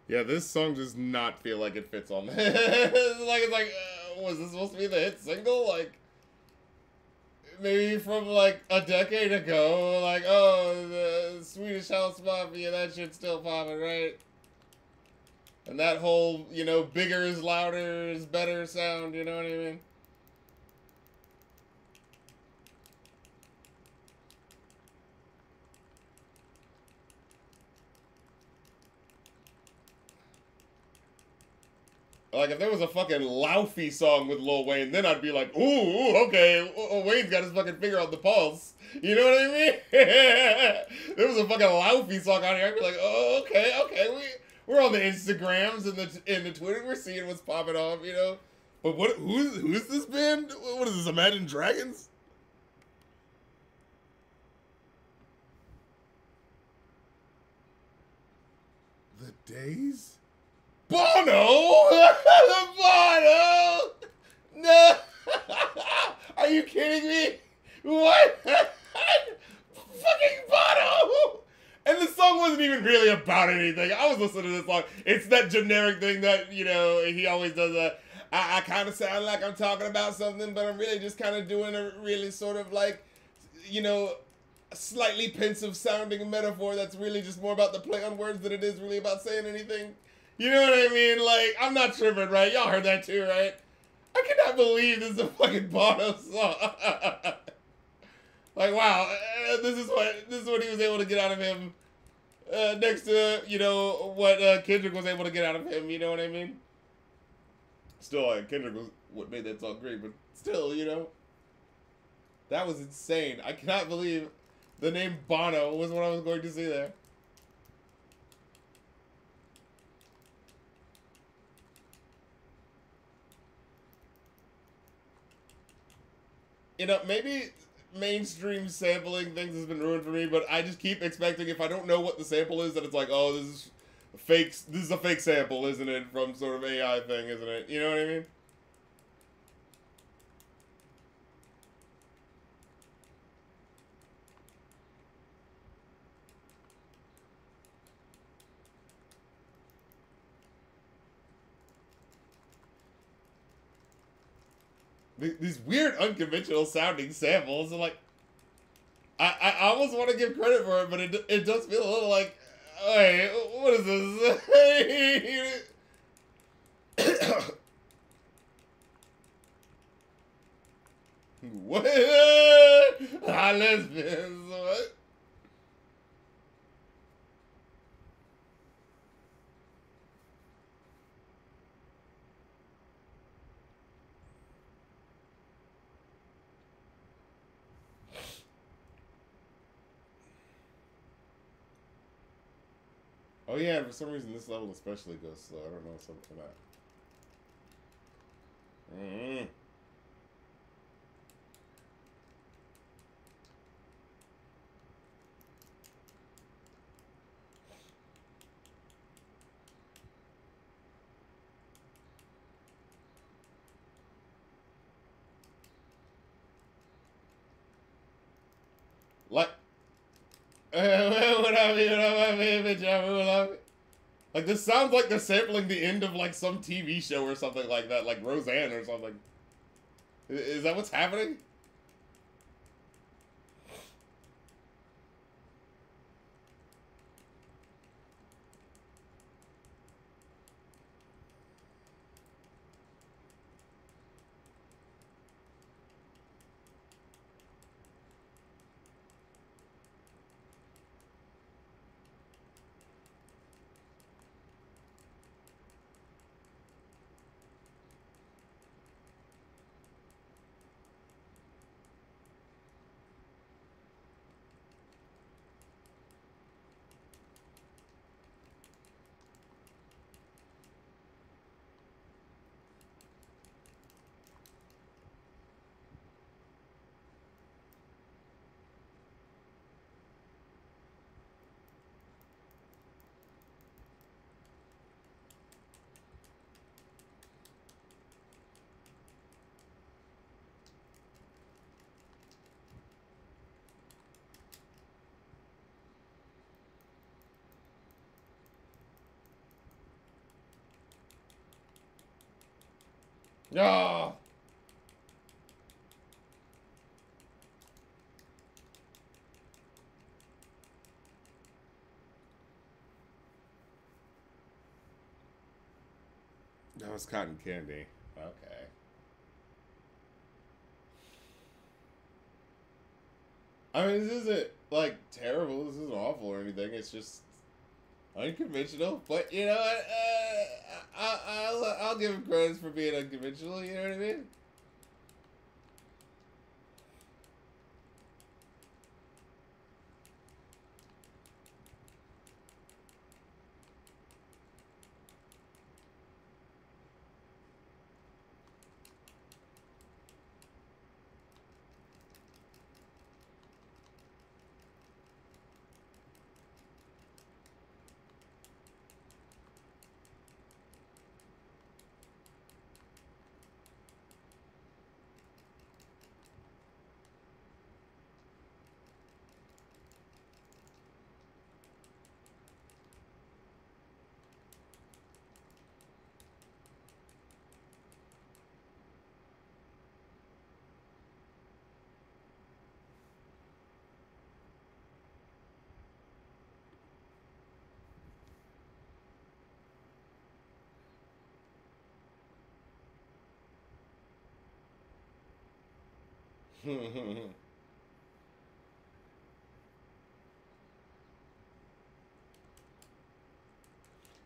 Yeah, this song does not feel like it fits on. Was this supposed to be the hit single? Like, maybe from like a decade ago. Like, oh, the Swedish House Mafia, that shit's still popping, right? And that whole, you know, bigger is louder is better sound, you know what I mean? Like, if there was a fucking Laufey song with Lil Wayne, then I'd be like, ooh, okay, Wayne's got his fucking finger on the pulse. You know what I mean? There was a fucking Laufey song on here, I'd be like, oh, okay, we're on the Instagrams and the Twitter, we're seeing what's popping off, you know? But who's this band? What is this, Imagine Dragons? The Days? Bono! Bono! No! Are you kidding me? What? Fucking Bono! And the song wasn't even really about anything. I was listening to this song. It's that generic thing that, you know, he always does that. I kind of sound like I'm talking about something, but I'm really just kind of doing a really sort of like, you know, slightly pensive sounding metaphor that's really just more about the play on words than it is really about saying anything. You know what I mean? Like, I'm not tripping, right? Y'all heard that too, right? I cannot believe this is a fucking Bono song. Like, wow, this is what he was able to get out of him. Next to, you know, what Kendrick was able to get out of him. You know what I mean? Still, Kendrick was what made that song great, but still, you know, that was insane. I cannot believe the name Bono was what I was going to see there. You know, maybe mainstream sampling things has been ruined for me, but I just keep expecting if I don't know what the sample is, that it's like, oh, this is fake. This is a fake sample, isn't it? From sort of AI thing, isn't it? You know what I mean? These weird, unconventional sounding samples are like, I almost want to give credit for it, but it does feel a little like, wait, what is this? What? Ah, lesbians. What? Oh yeah, for some reason this level especially goes slow. I don't know what's up with that. Mm-hmm. Like, like this sounds like they're sampling the end of like some TV show or something like that, like Roseanne or something. Is that what's happening? Oh. That was cotton candy. Okay. I mean, this isn't like terrible. This isn't awful or anything. It's just unconventional. But you know what? I'll give him credits for being unconventional. You know what I mean?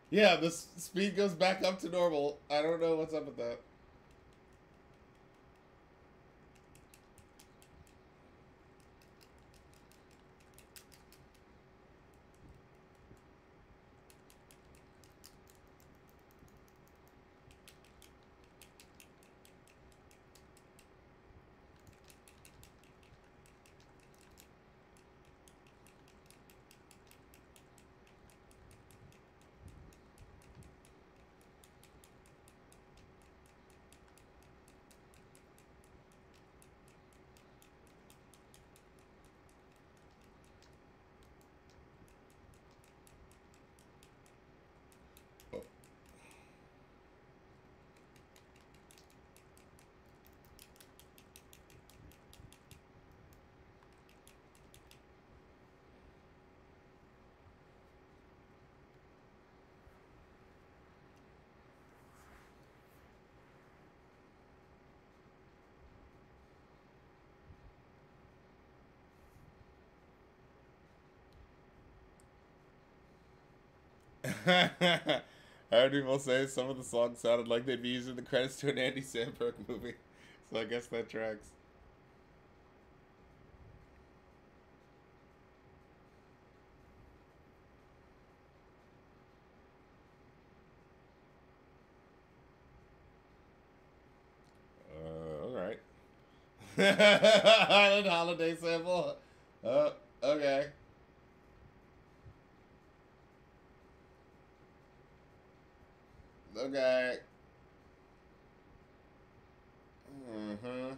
Yeah, the speed goes back up to normal. I don't know what's up with that. I heard people say some of the songs sounded like they'd be using the credits to an Andy Samberg movie, so I guess that tracks. All right. Island Holiday sample. Okay. Okay. Mm-hmm.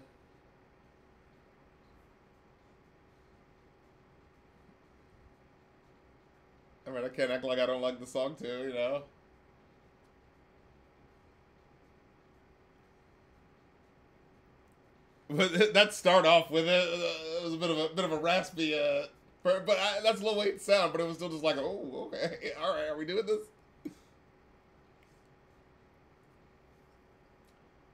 I mean, I can't act like I don't like the song too, you know. But that start off with it was a bit of a raspy, that's Lil Wayne's sound, but it was still just like, oh, okay, all right, are we doing this?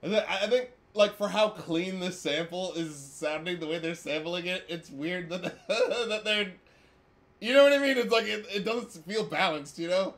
I think like for how clean this sample is sounding, the way they're sampling it, it's weird that that they're, you know what I mean? It's like it doesn't feel balanced, you know.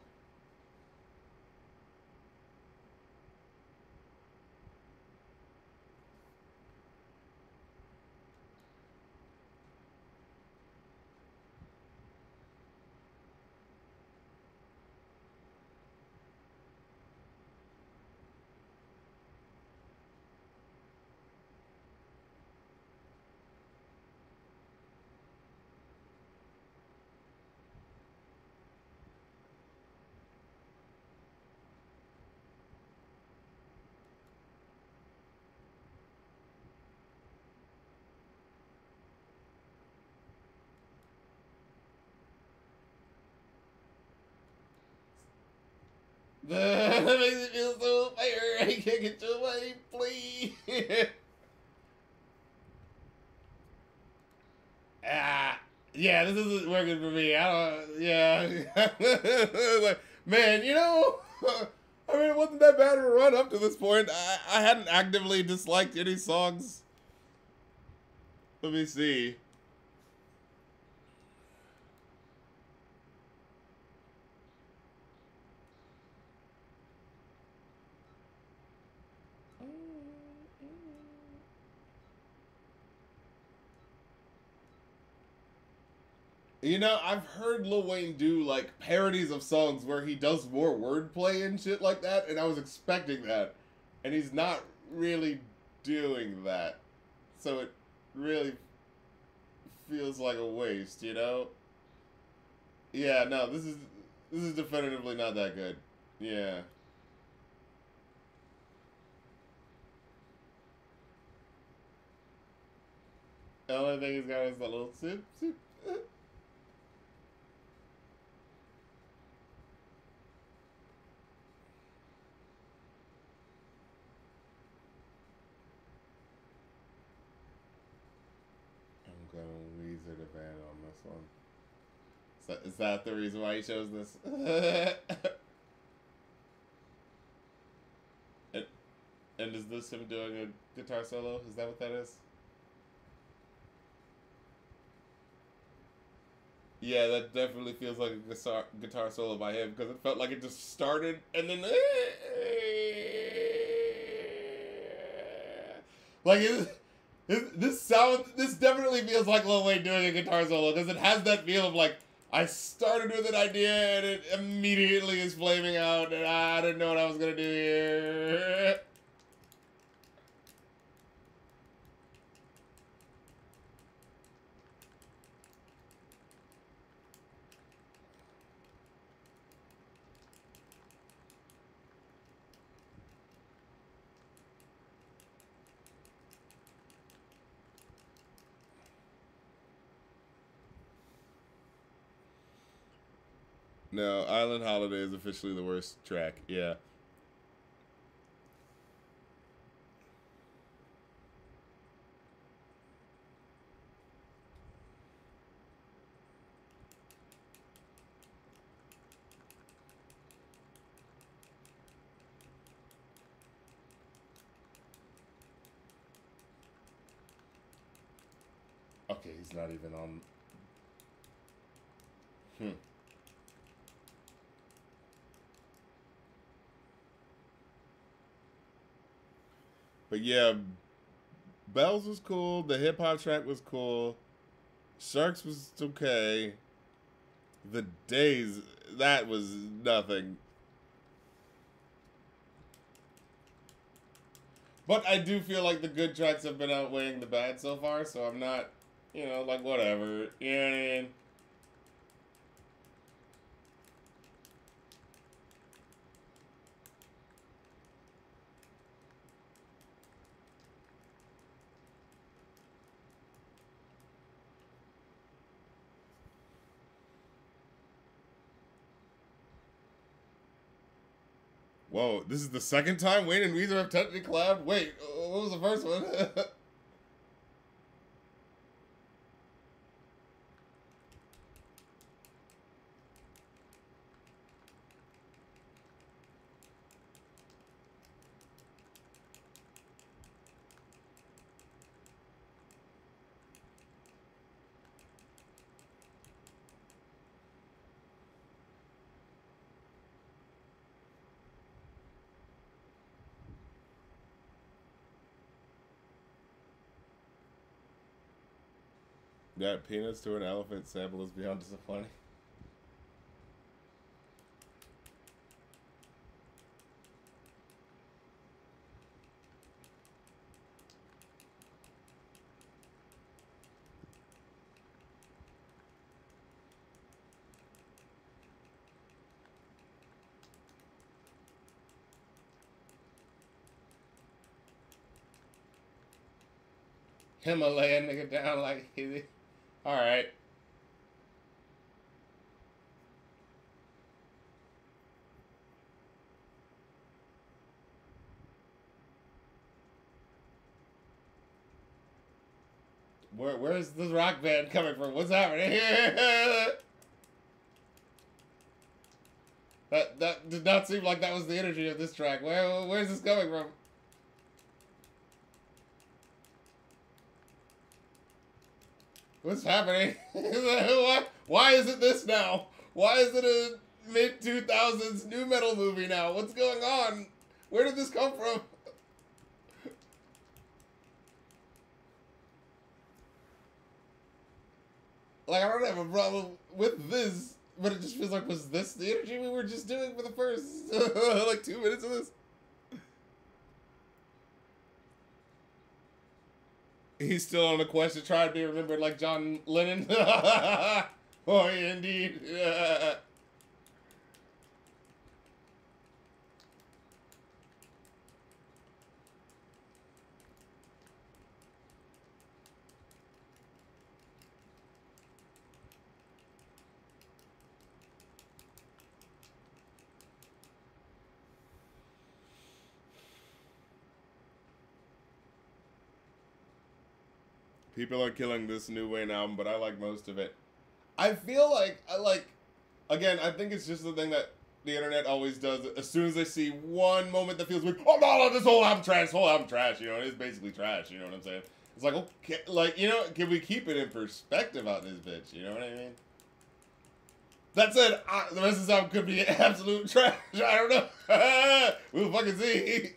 That makes me feel so fire. I can't get you away, please. Ah, yeah, this isn't working for me. I don't. Yeah, like, man, you know, I mean, it wasn't that bad of a run up to this point. I hadn't actively disliked any songs. Let me see. You know, I've heard Lil Wayne do like parodies of songs where he does more wordplay and shit like that, and I was expecting that, and he's not really doing that, so it really feels like a waste, you know? Yeah, no, this is definitively not that good. Yeah. The only thing he's got is the little sip, sip. I'm gonna Weezer the band on this one. Is that the reason why he chose this? and, and is this him doing a guitar solo? Is that what that is? Yeah, that definitely feels like a guitar solo by him because it felt like it just started and then like this definitely feels like Lil Wayne doing a guitar solo because it has that feel of like I started with an idea and it immediately is flaming out and I didn't know what I was gonna do here. No, Island Holiday is officially the worst track. Yeah. Okay, he's not even on. Hmm. But yeah, Bells was cool. The hip hop track was cool. Sharks was okay. The Days, that was nothing. But I do feel like the good tracks have been outweighing the bad so far, so I'm not, like whatever. You know what I mean? Whoa, this is the second time Wayne and Weezer have technically collabed? Wait, what was the first one? That peanuts to an elephant sample is beyond disappointing. Himalayan nigga down like easy. Alright. Where's this rock band coming from? What's happening here? That did not seem like that was the energy of this track. Where's this coming from? What's happening? Why is it this now? Why is it a mid-2000s new metal movie now? What's going on? Where did this come from? Like, I don't have a problem with this, but it just feels like, was this the energy we were just doing for the first, like, 2 minutes of this? He's still on a quest to try to be remembered like John Lennon. Oh, indeed. People are killing this new Wayne album, but I like most of it. I feel like again, I think it's just the thing that the internet always does. As soon as they see one moment that feels weird, oh no, this whole album trash, it's basically trash, you know what I'm saying? It's like, okay, like, can we keep it in perspective on this bitch, you know what I mean? That said, the rest of this album could be absolute trash, I don't know. We'll fucking see.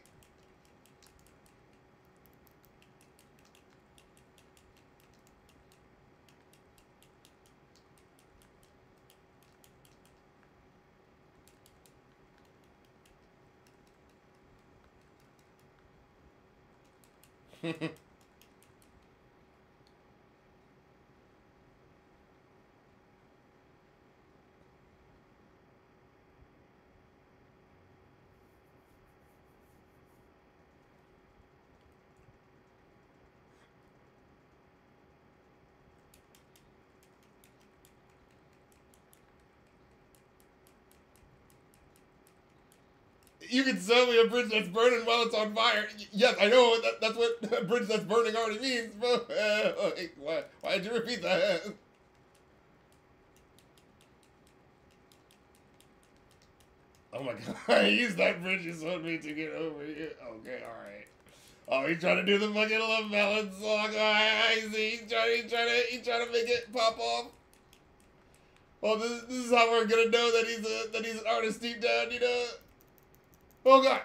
You can sell me a bridge that's burning while it's on fire. Yes, I know that's what a bridge that's burning already means. But why did you repeat that? Oh my god! I used that bridge you sold me to get over here. Okay, all right. Oh, he's trying to do the fucking love ballad song. I see. He's trying to make it pop off. Well, this is how we're gonna know that he's an artist deep down, you know. Oh god!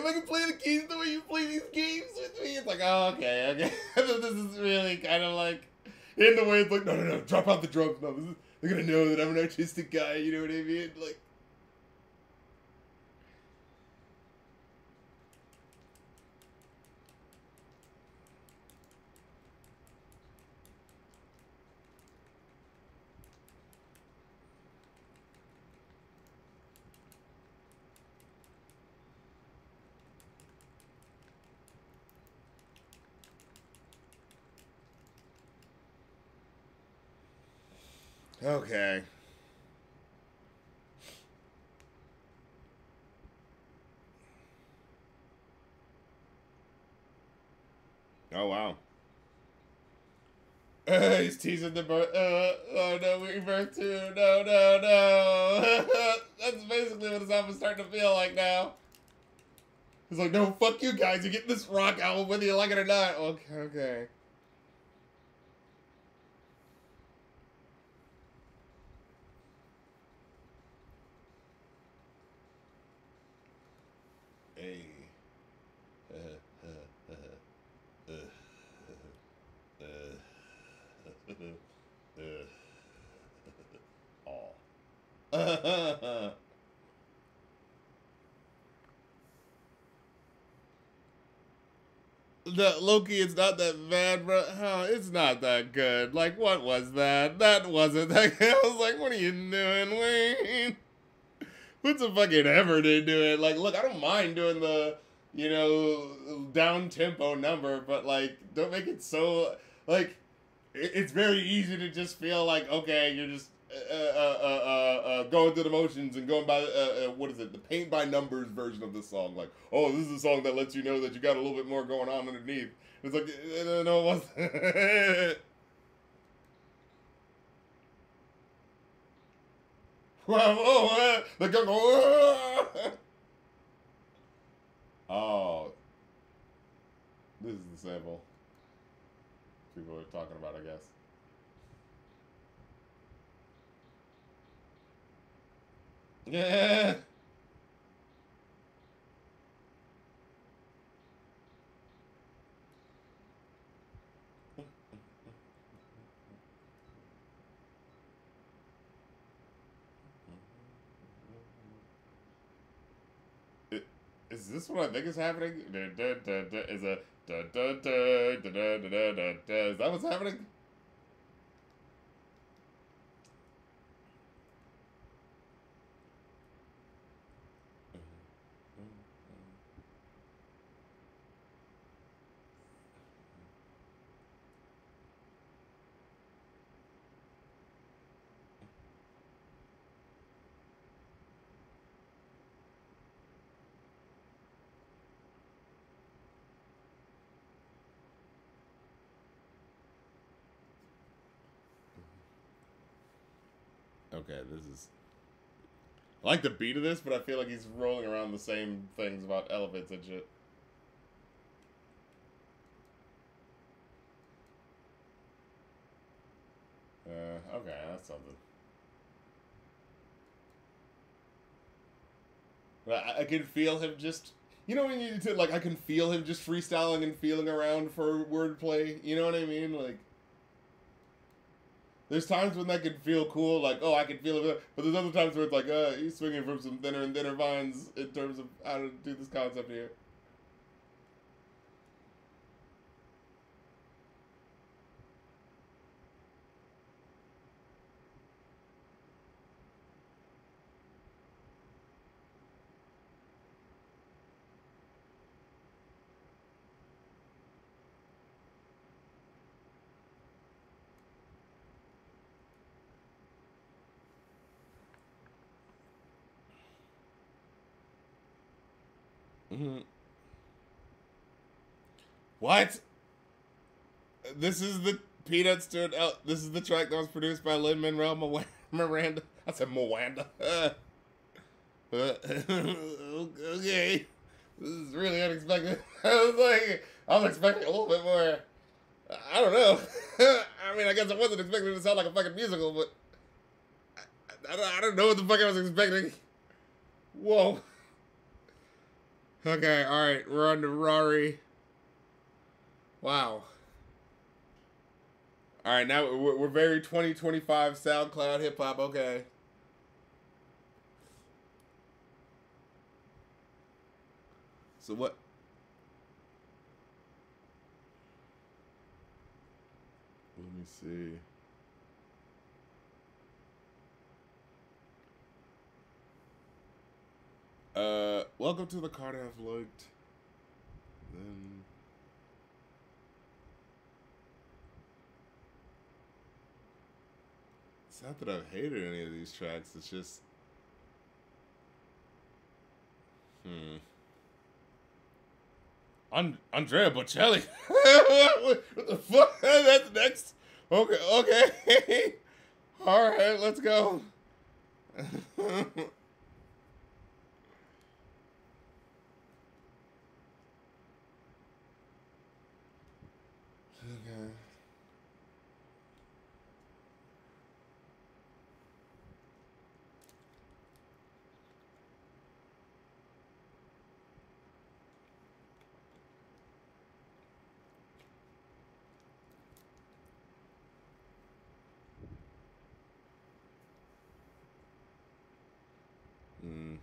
if I can play the keys the way you play these games with me, it's like, oh, okay. This is really kind of like, in the way it's like, no, drop out the drums. No, they're gonna know that I'm an artistic guy. You know what I mean? Like. Okay. Oh, wow. He's teasing the birth. Oh no, we birth too. No. That's basically what this album's starting to feel like now. It's like, no, fuck you guys. You're getting this rock album whether you like it or not. Okay. Hey. Oh. The Loki, it's not that bad, bro. Oh, it's not that good. Like, what was that? That wasn't that. I was like, what are you doing, Wayne? Put some fucking effort into it. Like, look, I don't mind doing the, down tempo number, but like, don't make it so like. It's very easy to just feel like, okay, you're just going through the motions and going by what is it, the paint by numbers version of this song. Like, oh, this is a song that lets you know that you got a little bit more going on underneath. It's like, no, it wasn't. The gun go. Oh, this is the sample people are talking about, I guess. Yeah. Is this what I think is happening? Is a is that what's happening? Okay, this is. I like the beat of this, but I feel like he's rolling around the same things about elephants and shit. Okay, that's something. But I can feel him just. You know when you to like I can feel him just freestyling and feeling around for wordplay. You know what I mean? Like. There's times when that can feel cool, like, oh, I can feel it, but there's other times where it's like, he's swinging from some thinner and thinner vines in terms of how to do this concept here. Mm-hmm. What? This is the Peanuts turned out. This is the track that was produced by Lin-Manuel Miranda. I said Moanda. Okay. This is really unexpected. I was expecting a little bit more. I don't know. I mean, I guess I wasn't expecting it to sound like a fucking musical, but I don't know what the fuck I was expecting. Whoa. Okay, all right, we're on to Rory. Wow. All right, now we're very 2025 SoundCloud hip hop. Okay. So what? Let me see. Welcome to the card I've looked. Then. It's not that I've hated any of these tracks. It's just. Andrea Bocelli. What the fuck? That's next. Okay, okay. All right, let's go. Okay. Mm.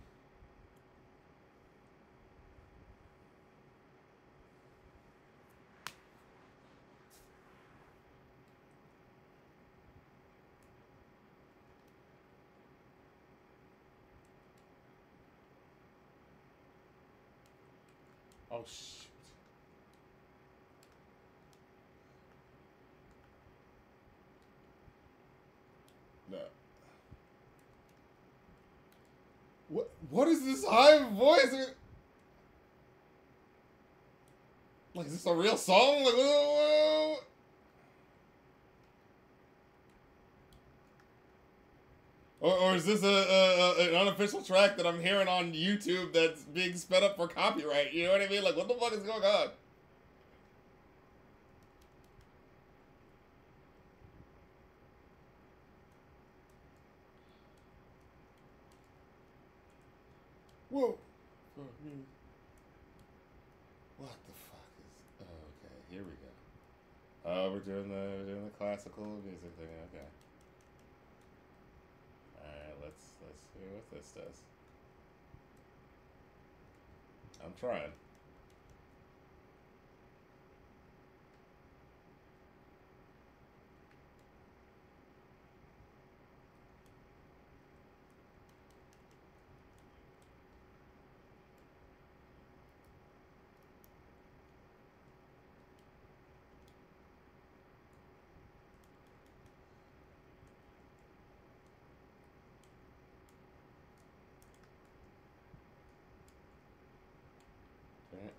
Oh shit. No. What is this high voice? Like, is this a real song? Like, whoa. Or is this an unofficial track that I'm hearing on YouTube that's being sped up for copyright? You know what I mean? Like, what the fuck is going on? Whoa. What the fuck is? Oh, okay, here we go. Oh, we're doing the classical music thing. Okay. All right, let's see what this does. I'm trying. Right.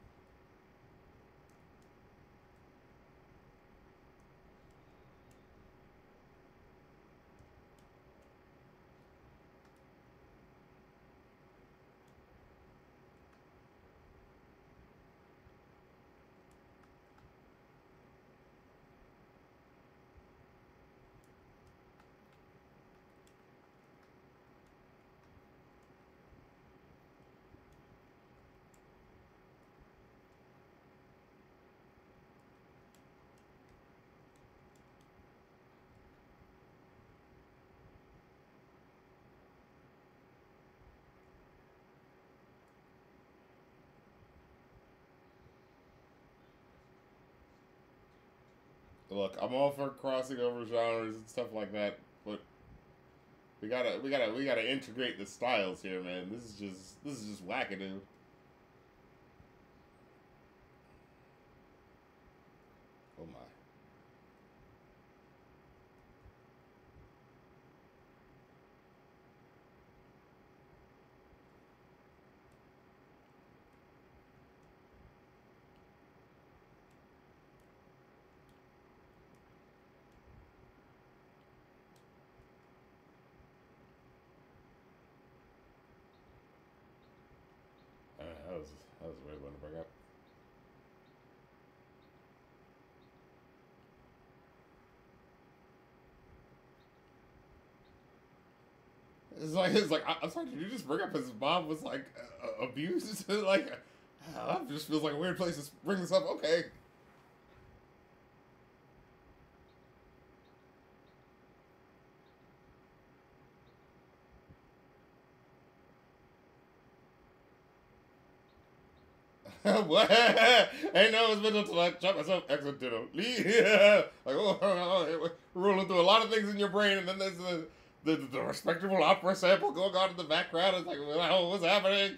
Look, I'm all for crossing over genres and stuff like that, but we gotta integrate the styles here, man. This is just wackadoo. Oh my. That was a weird one to bring up. It's like I'm sorry. Did you just bring up his mom was like abused? Like, That just feels like a weird place to bring this up. Okay. What? Ain't no it's been until I shot myself accidentally. Yeah. Like, rolling through a lot of things in your brain, and then there's the respectable opera sample going on in the background. It's like, well, what's happening?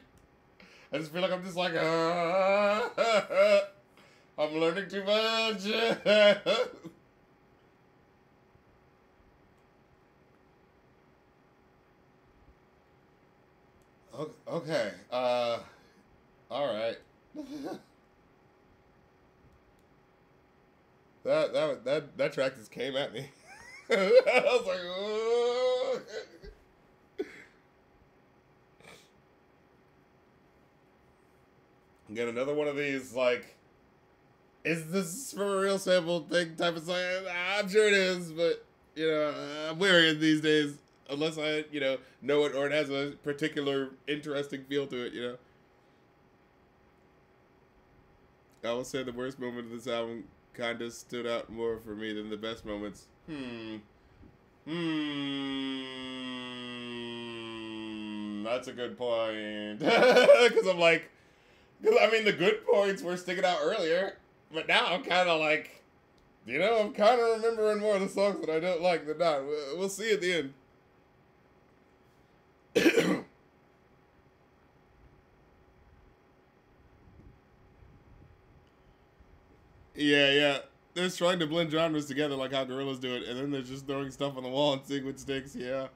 I just feel like I'm just like, I'm learning too much. Okay. All right. That track just came at me. I was like, oh. Get another one of these, like, is this for a real sample thing type of song? I'm sure it is, but, I'm wary of these days, unless I, know it or it has a particular interesting feel to it. I will say the worst moment of this album kind of stood out more for me than the best moments. That's a good point. Because I'm like, because I mean, the good points were sticking out earlier, but now I'm kind of like, I'm kind of remembering more of the songs that I don't like than not. We'll see at the end. Yeah, yeah. They're trying to blend genres together like how Gorillaz do it, and then they're just throwing stuff on the wall and seeing what sticks. Yeah.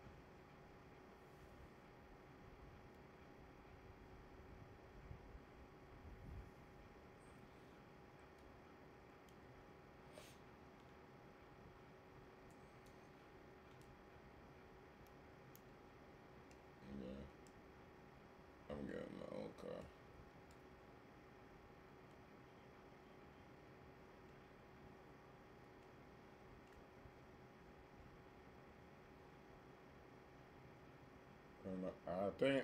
Yeah. I'm getting my old car. I think.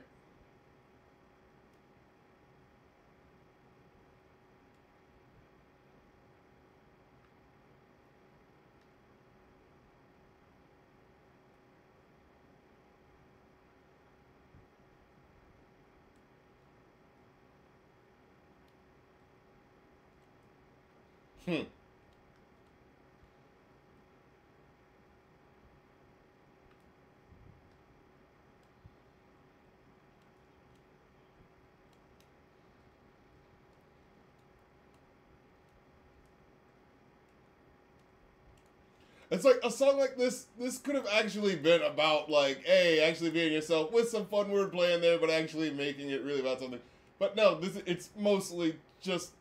It's like a song like this. This could have actually been about like, hey, actually being yourself with some fun wordplay in there, but actually making it really about something. But no, it's mostly just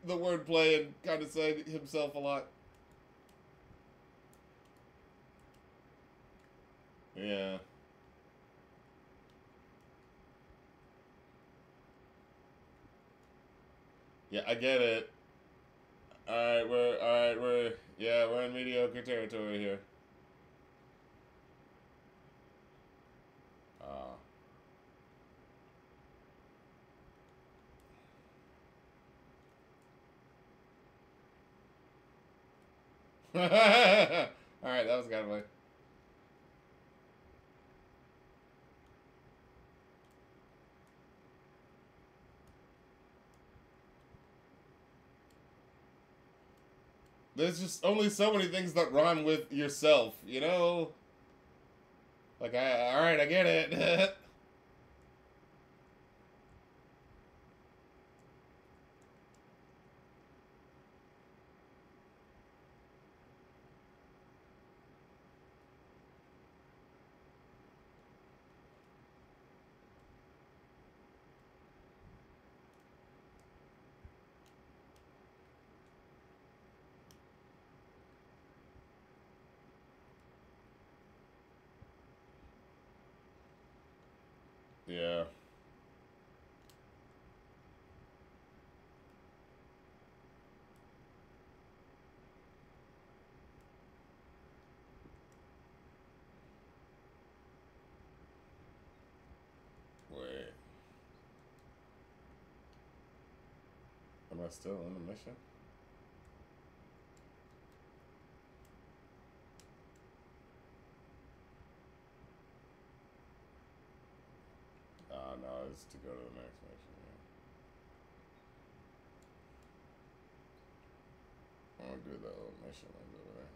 the wordplay and kind of saying himself a lot. Yeah. Yeah, I get it. We're in mediocre territory here. Uh. All right, that was kind of like. There's just only so many things that rhyme with yourself. Like, all right, I get it. Yeah. Wait. I still on the mission? No, it's to go to the next mission. Yeah. I'm gonna do that little mission over there.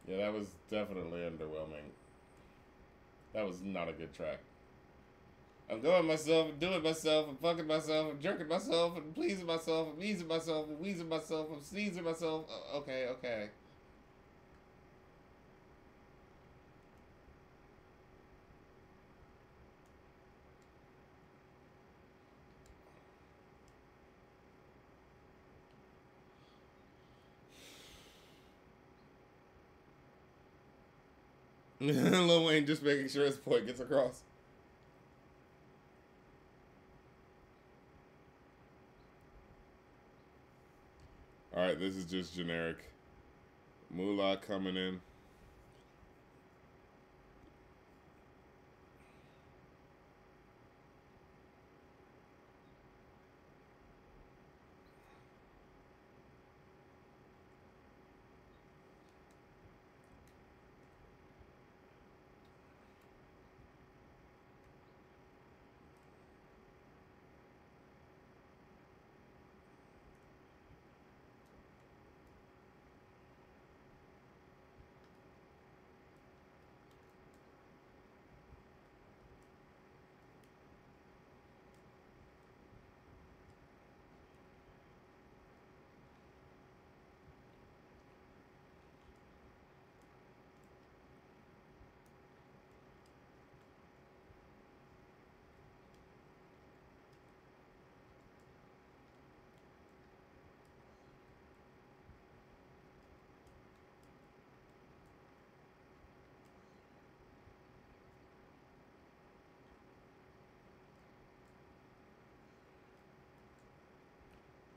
Yeah, that was definitely underwhelming. That was not a good track. I'm going myself and doing myself and fucking myself and jerking myself and pleasing myself and wheezing myself and wheezing myself and sneezing myself. Okay, okay. Lil Wayne just making sure his point gets across. Alright, this is just generic. Moolah coming in.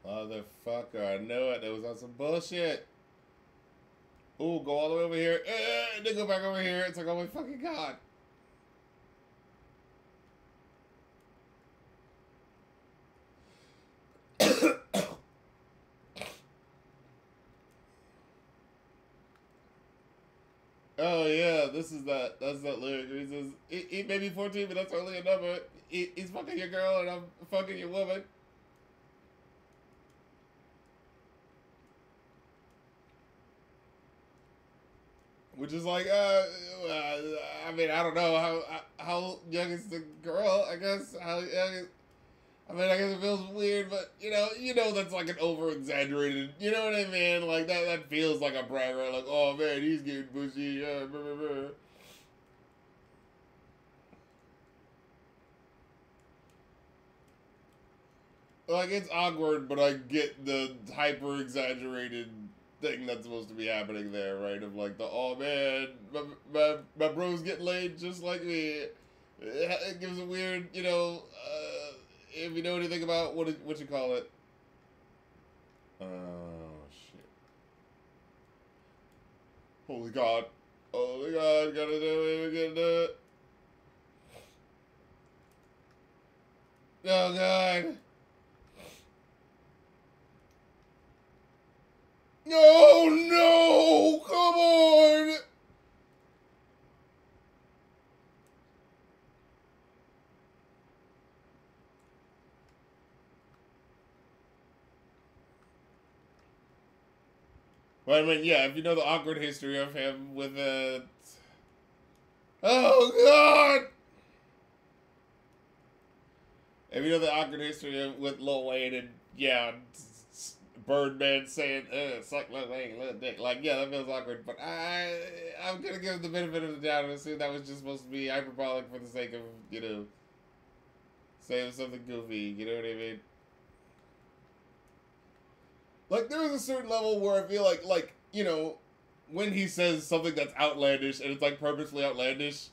Motherfucker, I knew it. It was on some bullshit. Ooh, go all the way over here. And then go back over here. It's like, oh my fucking god. Oh yeah, this is that. That's that lyric. He says, he may be 14, but that's only a number. He's fucking your girl and I'm fucking your woman. Which is like, I mean, I don't know how young is the girl. I guess how young is, I mean, I guess it feels weird, but you know that's like an over exaggerated. You know what I mean? Like that feels like a brag, right? Like, oh man, he's getting bushy. Blah, blah, blah. Like it's awkward, but I get the hyper exaggerated thing that's supposed to be happening there, right? Of like the oh man, my bro's getting laid just like me. It gives a weird, if you know anything about what you call it. Oh shit! Holy God! Holy God! Gotta do it! We gotta do it! Oh God! No! No! Come on! Well, I mean, yeah, if you know the awkward history of him with it. Oh, God! If you know the awkward history of, with Lil Wayne and, yeah, Birdman saying, suck Lil Wayne, little dick. Like, yeah, that feels awkward, but I'm gonna give him the benefit of the doubt and assume that was just supposed to be hyperbolic for the sake of, saying something goofy, you know what I mean? Like, there is a certain level where I feel like, when he says something that's outlandish and it's, like, purposely outlandish,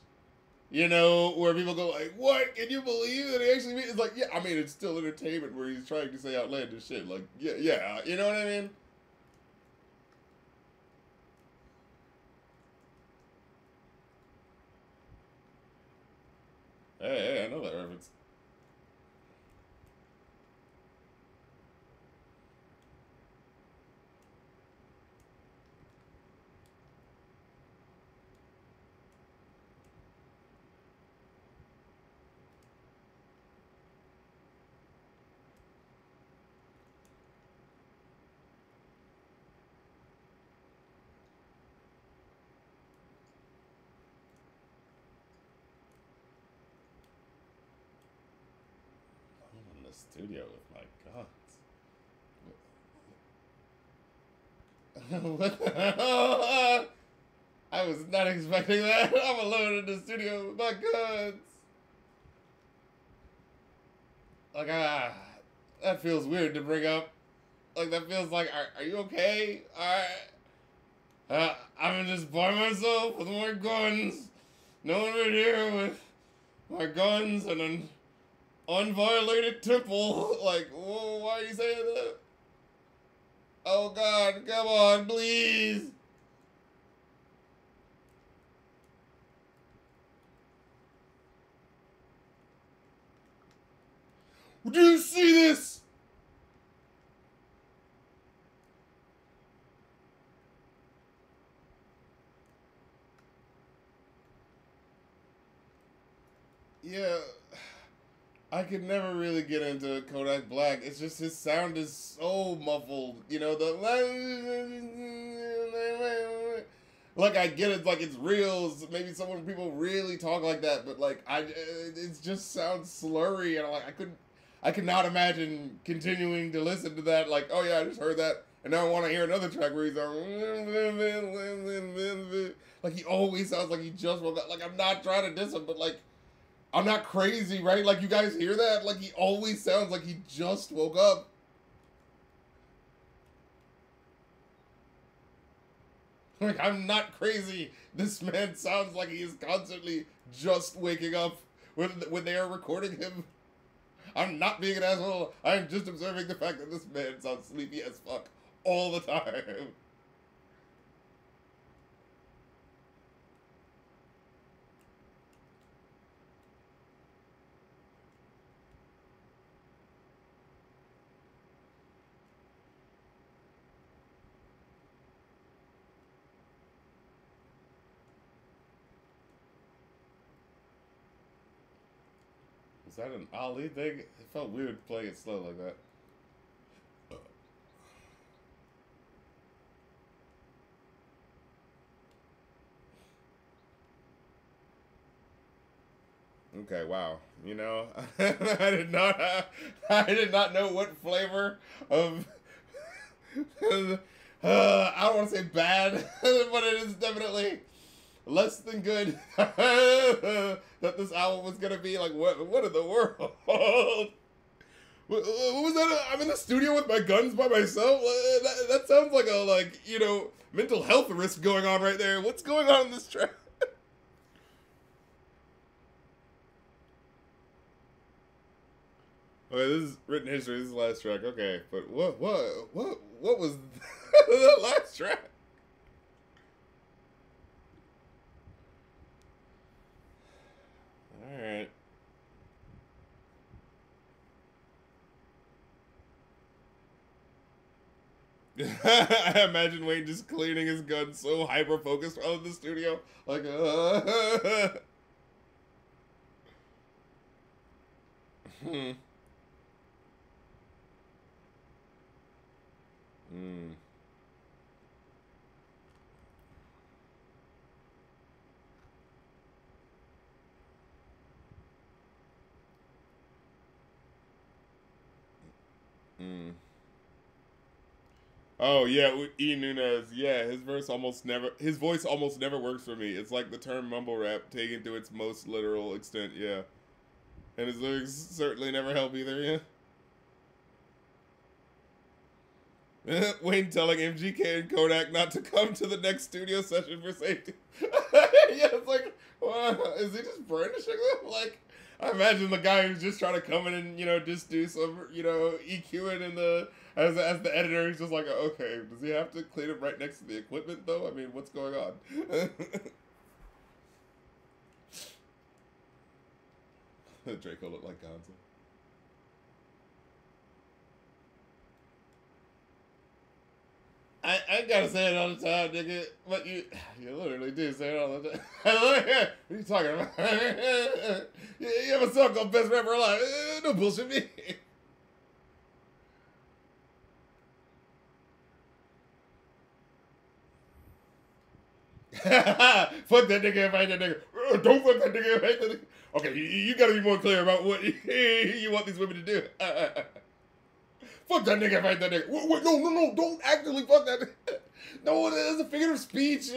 You know, where people go like, "What? Can you believe that he actually?" It's like, yeah, I mean, it's still entertainment where he's trying to say outlandish shit. Like, yeah, yeah, you know what I mean? Hey, I know that reference. I'm in the studio with my guns. What the hell? I was not expecting that. I'm alone in the studio with my guns. Like, that feels weird to bring up. Like, that feels like, are you okay? I'm just by myself with my guns. No one in here with my guns and an unviolated temple. Like, whoa, why are you saying that? Oh, God, come on, please. Do you see this? Yeah, I could never really get into Kodak Black. It's just his sound is so muffled. You know, the like I get it, like it's real. Maybe some people really talk like that, but like it just sounds slurry, and like I could not imagine continuing to listen to that. Like, oh yeah, I just heard that, and now I want to hear another track where he's like he always sounds like he just woke up. Like I'm not trying to diss him, but like I'm not crazy, right? Like you guys hear that? Like he always sounds like he just woke up. Like, I'm not crazy. This man sounds like he is constantly just waking up when they are recording him. I'm not being an asshole. I'm just observing the fact that this man sounds sleepy as fuck all the time. Is that an Ali thing? It felt weird playing it slow like that. Okay, wow. You know, I did not know what flavor of I don't want to say bad, but it is definitely less than good that this album was gonna be. Like, what in the world? What was that? I'm in the studio with my guns by myself. That sounds like a mental health risk going on right there. What's going on in this track? Okay, this is written history. This is the last track. Okay, but what was the last track? All right. I imagine Wayne just cleaning his gun so hyper focused while in the studio, like hmm. Mm. Mm. Oh yeah, E Nunez. Yeah, his voice almost never works for me. It's like the term mumble rap taken to its most literal extent. Yeah, and his lyrics certainly never help either. Yeah. Wayne telling MGK and Kodak not to come to the next studio session for safety. Yeah, it's like What? Is he just burnishing them? Like, I imagine the guy who's just trying to come in and, just do some, EQing in the, as the editor, he's just like, okay, does he have to clean it right next to the equipment, though? I mean, what's going on? Draco looked like Gonzo. I gotta say it all the time, nigga. But you literally do say it all the time. What are you talking about? You have a song called Best Rapper Alive. Don't bullshit me. Fuck that nigga if I hate that nigga. Don't fuck that nigga if I hate that nigga. Okay, you gotta be more clear about what you want these women to do. Fuck that nigga if I hate that nigga. Wait, no, don't actually fuck that nigga. No, that's a figure of speech.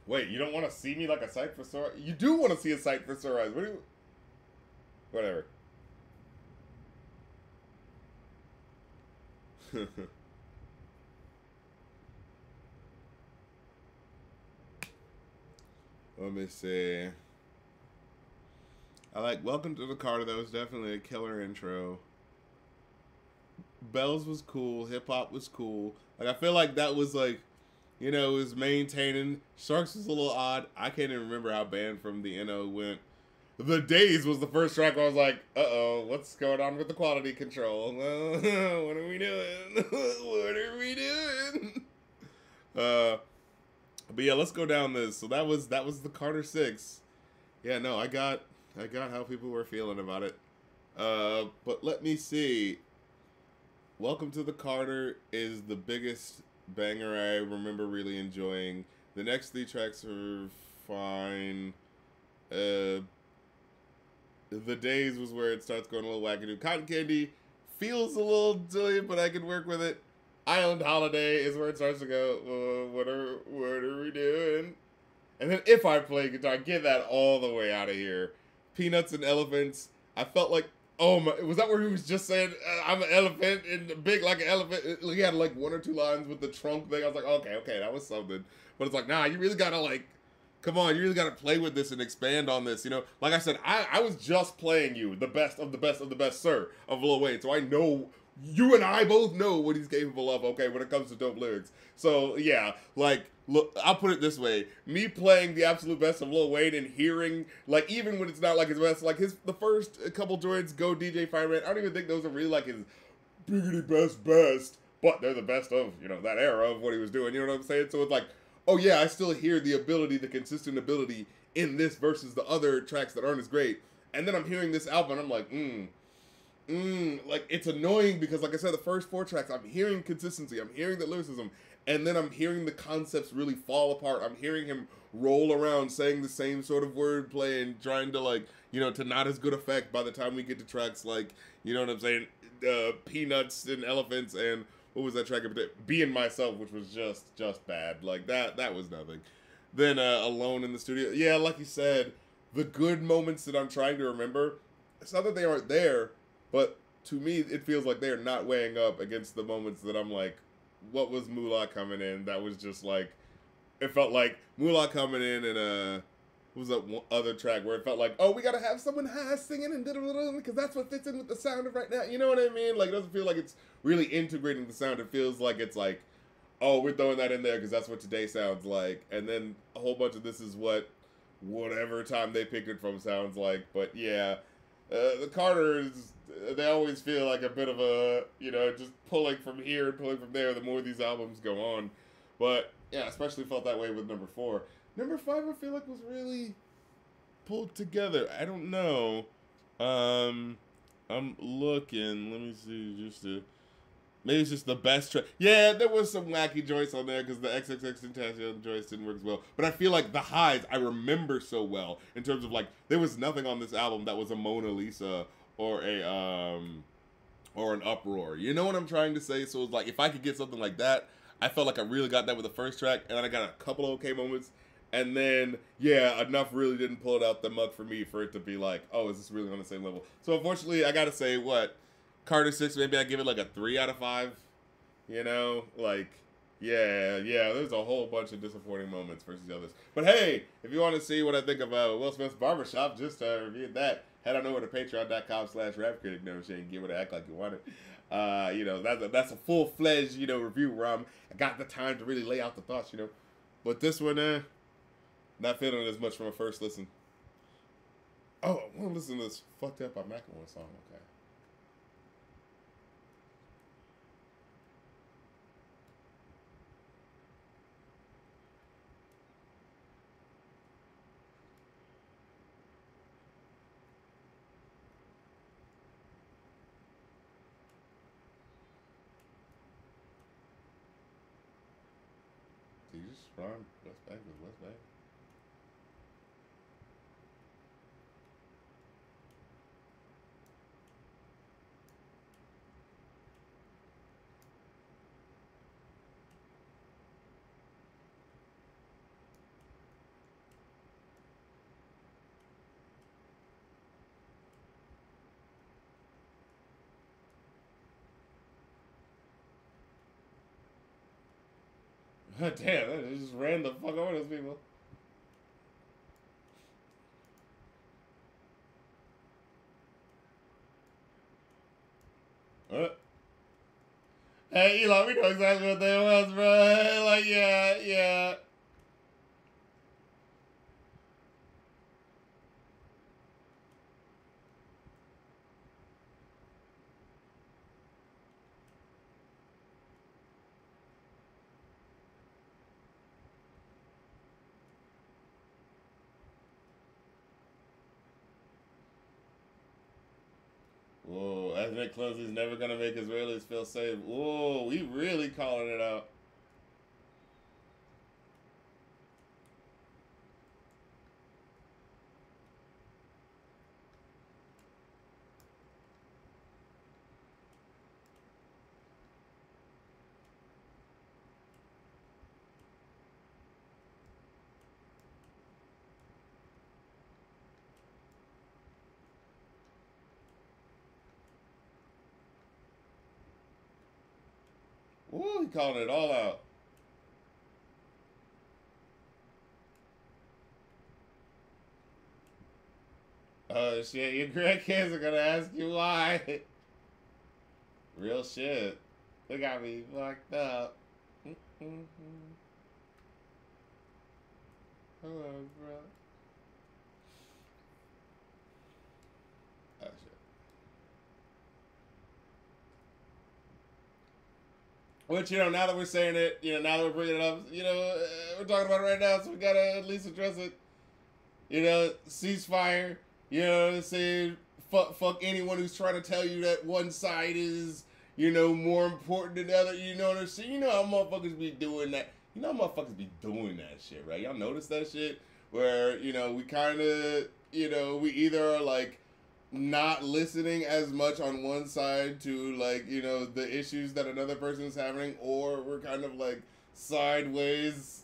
Wait, you don't want to see me like a sight for sore eyes? You do want to see a sight for sore eyes. What do you... Whatever. Let me see. I like Welcome to the Carter. That was definitely a killer intro. Bells was cool. Hip hop was cool. Like, I feel like that was like, it was maintaining. Sharks was a little odd. I can't even remember how Banned from the NO went. The Days was the first track where I was like, uh-oh, what's going on with the quality control? What are we doing? What are we doing? But yeah, let's go down this. So that was the Carter 6. Yeah, no, I got how people were feeling about it. But let me see. Welcome to the Carter is the biggest banger I remember really enjoying. The next 3 tracks are fine. The Days was where it starts going a little wackadoo. Cotton Candy feels a little silly, but I can work with it. Island Holiday is where it starts to go, what are we doing? And then If I Play Guitar, get that all the way out of here. Peanuts and Elephants, I felt like, oh my, was that where he was just saying, I'm an elephant and big like an elephant? He had like 1 or 2 lines with the trunk thing. I was like, okay, that was something. But it's like, nah, you really gotta like, come on, you really gotta play with this and expand on this, Like I said, I was just playing you, the best of the best of the best, sir, of Lil Wayne. So I know, you and I both know what he's capable of, okay, when it comes to dope lyrics. So yeah, like, look, I'll put it this way. Me playing the absolute best of Lil Wayne and hearing, like, even when it's not like his best, like the first couple joints, Go DJ Fireman, I don't even think those are really like his biggity best, but they're the best of, that era of what he was doing, you know what I'm saying? So it's like, oh yeah, I still hear the ability, the consistent ability in this versus the other tracks that aren't as great. And then I'm hearing this album and I'm like, like, it's annoying because, like I said, the first 4 tracks, I'm hearing consistency, I'm hearing the lyricism, and then I'm hearing the concepts really fall apart. I'm hearing him roll around saying the same sort of wordplay and trying to, like, to not as good effect by the time we get to tracks like, you know what I'm saying, Peanuts and Elephants and, what was that track? Being Myself, which was just bad. Like, that was nothing. Then Alone in the Studio. Yeah, like you said, the good moments that I'm trying to remember, it's not that they aren't there, but to me, it feels like they're not weighing up against the moments that I'm like, what was Moolah coming in? That was just like, it felt like Moolah coming in and what was that one other track where it felt like, oh, we gotta have someone high singing and because that's what fits in with the sound of right now. You know what I mean? Like, it doesn't feel like it's really integrating the sound. It feels like it's like, oh, we're throwing that in there because that's what today sounds like. And then a whole bunch of this is what whatever time they picked it from sounds like. But yeah, the Carters, they always feel like a bit of a, just pulling from here and pulling from there the more these albums go on. But yeah, especially felt that way with number 4. Number 5, I feel like was really pulled together. I don't know. I'm looking. Let me see. Maybe it's just the best track. Yeah, there was some wacky joints on there because the XXXTentacion joints didn't work as well. But I feel like the highs I remember so well in terms of like there was nothing on this album that was a Mona Lisa or an uproar. You know what I'm trying to say? So it's like if I could get something like that, I felt like I really got that with the first track, and then I got a couple of okay moments, and then yeah, enough really didn't pull it out the mug for me for it to be like, oh, is this really on the same level? So unfortunately, I gotta say what Carter 6, maybe I give it like a 3 out of 5. You know, like yeah, there's a whole bunch of disappointing moments versus the others. But hey, if you want to see what I think of Will Smith's Barbershop, just reviewed that. Head on over to patreon.com/rapcritic. No shit, give it an act like you want it. That's a full-fledged, review where I got the time to really lay out the thoughts, But this one, not feeling it as much from a first listen. Oh, I want to listen to this Fucked Up by Macklemore song, okay. Did you just rhyme West Bank with West Bank? Damn, that just ran the fuck over those people. Hey, Elon, we know exactly what that was, bro. Like, yeah. Whoa, ethnic cleansing is never gonna make Israelis feel safe. Whoa, we really calling it out. Whoa, he calling it all out. Oh shit, your grandkids are gonna ask you why. Real shit. They got me fucked up. Hello, bro. Oh shit. Which, now that we're saying it, now that we're bringing it up, we're talking about it right now, so we gotta at least address it. Ceasefire. You know what I'm saying? Fuck anyone who's trying to tell you that one side is, more important than the other. You know what I'm saying? You know how motherfuckers be doing that. You know how motherfuckers be doing that shit, right? Y'all notice that shit? Where, we kind of, we either are, like, not listening as much on one side to, like, the issues that another person is having, or we're kind of, like, sideways,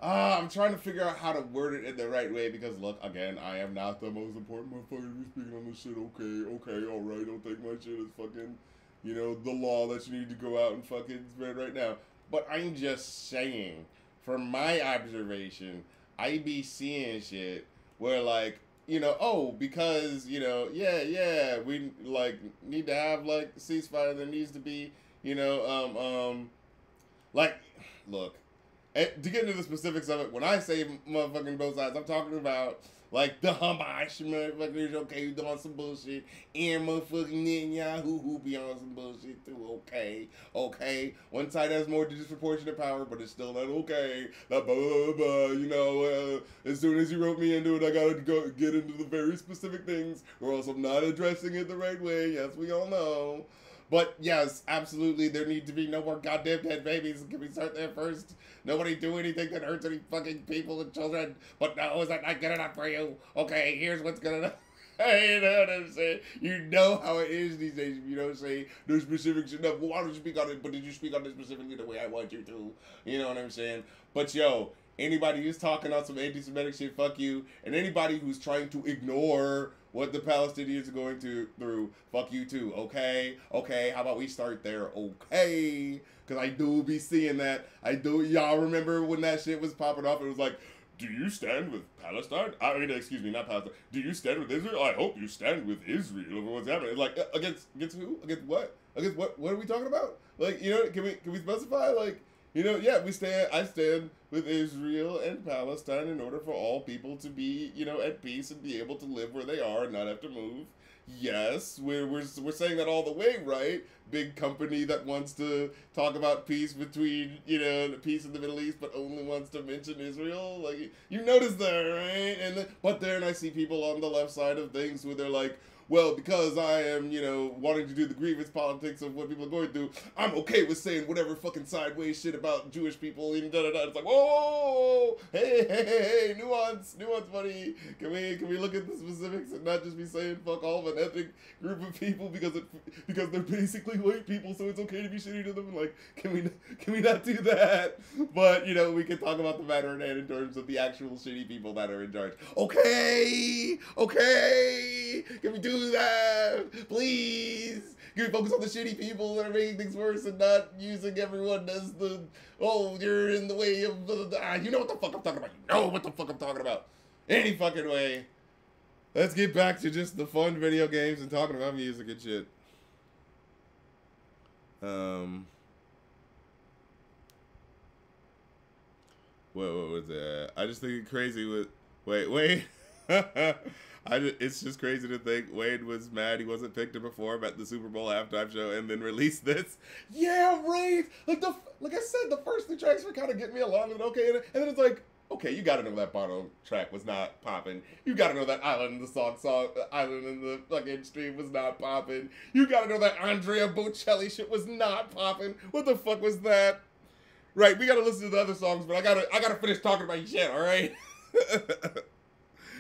I'm trying to figure out how to word it in the right way because, look, again, I am not the most important motherfucker to be speaking on this shit. Okay, alright, don't take my shit as fucking, the law that you need to go out and fucking spread right now. But I'm just saying, from my observation, I be seeing shit where, like, because, we, like, need to have, like, ceasefire. There needs to be, like, look. And to get into the specifics of it, when I say motherfucking both sides, I'm talking about, like, the Hamas motherfuckers, okay, doing some bullshit, and motherfucking Netanyahu who be on some bullshit too, okay. One side has more disproportionate power, but it's still not okay. That blah, blah, blah, as soon as you wrote me into it, I gotta go get into the very specific things, or else I'm not addressing it the right way. Yes, we all know. But yes, absolutely, there need to be no more goddamn dead babies. Can we start there first? Nobody do anything that hurts any fucking people and children. But no, is that not good enough for you? Okay, here's what's good enough. You know what I'm saying? You know how it is these days. If you don't say no specifics enough, well, why don't you speak on it? But did you speak on it specifically the way I want you to? You know what I'm saying? But yo, anybody who's talking on some anti-Semitic shit, fuck you. And anybody who's trying to ignore what the Palestinians are going through, fuck you too. Okay? Okay, how about we start there? Okay? Because I do be seeing that. Y'all remember when that shit was popping off? It was like, do you stand with Palestine? I mean, excuse me, not Palestine. Do you stand with Israel? I hope you stand with Israel over what's happening. It's like, against who? Against what? Against what? What are we talking about? Like, you know, can we specify? Like, you know, yeah, I stand with Israel and Palestine in order for all people to be, you know, at peace and be able to live where they are and not have to move. Yes, we're saying that all the way, right? Big company that wants to talk about peace between, you know, peace in the Middle East, but only wants to mention Israel. Like, you notice that, right? But then I see people on the left side of things where they're like, well, because I am, you know, wanting to do the grievance politics of what people are going through, I'm okay with saying whatever fucking sideways shit about Jewish people and da-da-da. It's like, whoa, hey, nuance, buddy. Can we look at the specifics and not just be saying fuck all of an ethnic group of people because they're basically white people, so it's okay to be shitty to them? Like, can we not do that? But, you know, we can talk about the matter at hand in terms of the actual shitty people that are in charge. Okay, can we do that, please? Can we focus on the shitty people that are making things worse and not using everyone as the, oh, you're in the way of you know what the fuck I'm talking about. You know what the fuck I'm talking about. Any fucking way. Let's get back to just the fun video games and talking about music and shit. What was that? I just think it's crazy with, wait. It's just crazy to think Wade was mad he wasn't picked to perform at the Super Bowl halftime show and then released this. Yeah, right. Like I said, the first two tracks were kind of getting me along and okay, and then it's like, okay, you gotta know that Bono track was not popping. You gotta know that Island in the Island in the fucking Stream was not popping. You gotta know that Andrea Bocelli shit was not popping. What the fuck was that? Right, we gotta listen to the other songs, but I gotta finish talking about your shit, alright?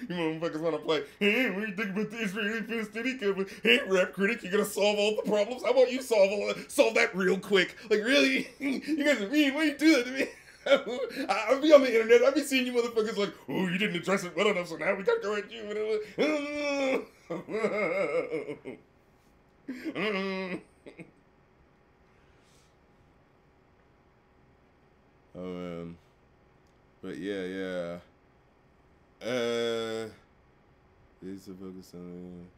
You motherfuckers want to play, hey, what do you think about the Israeli Palestinian conflict? Hey, rap critic, you gonna solve all the problems? How about you solve that real quick? Like, really? You guys are mean. Why do you do that to me? I'll be on the internet. I'll be seeing you motherfuckers like, oh, you didn't address it well enough, so now we gotta go at you. Oh, man. But yeah. It's a focus on.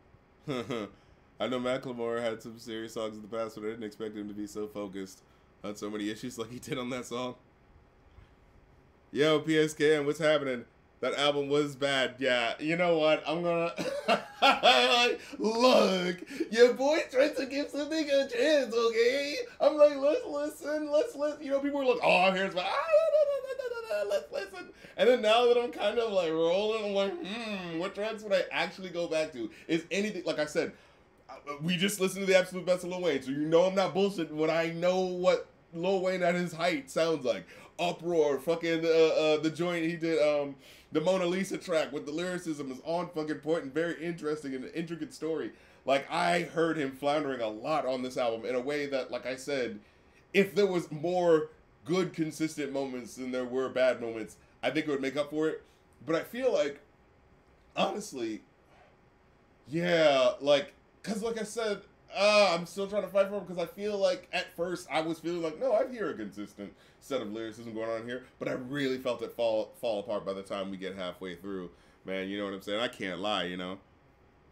I know Macklemore had some serious songs in the past, but I didn't expect him to be so focused on so many issues like he did on that song. Yo, PSKM, what's happening? That album was bad. Yeah, you know what? I'm gonna look. Your boy tried to give something a chance, okay? I'm like, let's listen. You know, people were like, oh, here's my. Let's listen. And then now that I'm kind of like rolling, I'm like, what tracks would I actually go back to? Is anything, like I said, we just listened to the absolute best of Lil Wayne, so you know I'm not bullshitting when I know what Lil Wayne at his height sounds like. Uproar, fucking the joint he did, the Mona Lisa track with the lyricism is on fucking point and very interesting and an intricate story. Like, I heard him floundering a lot on this album in a way that, like I said, if there was more good, consistent moments than there were bad moments, I think it would make up for it. But I feel like, honestly, yeah, like, because like I said, I'm still trying to fight for him because I feel like at first I was feeling like, no, I hear a consistent set of lyricism going on here, but I really felt it fall apart by the time we get halfway through. Man, you know what I'm saying? I can't lie, you know?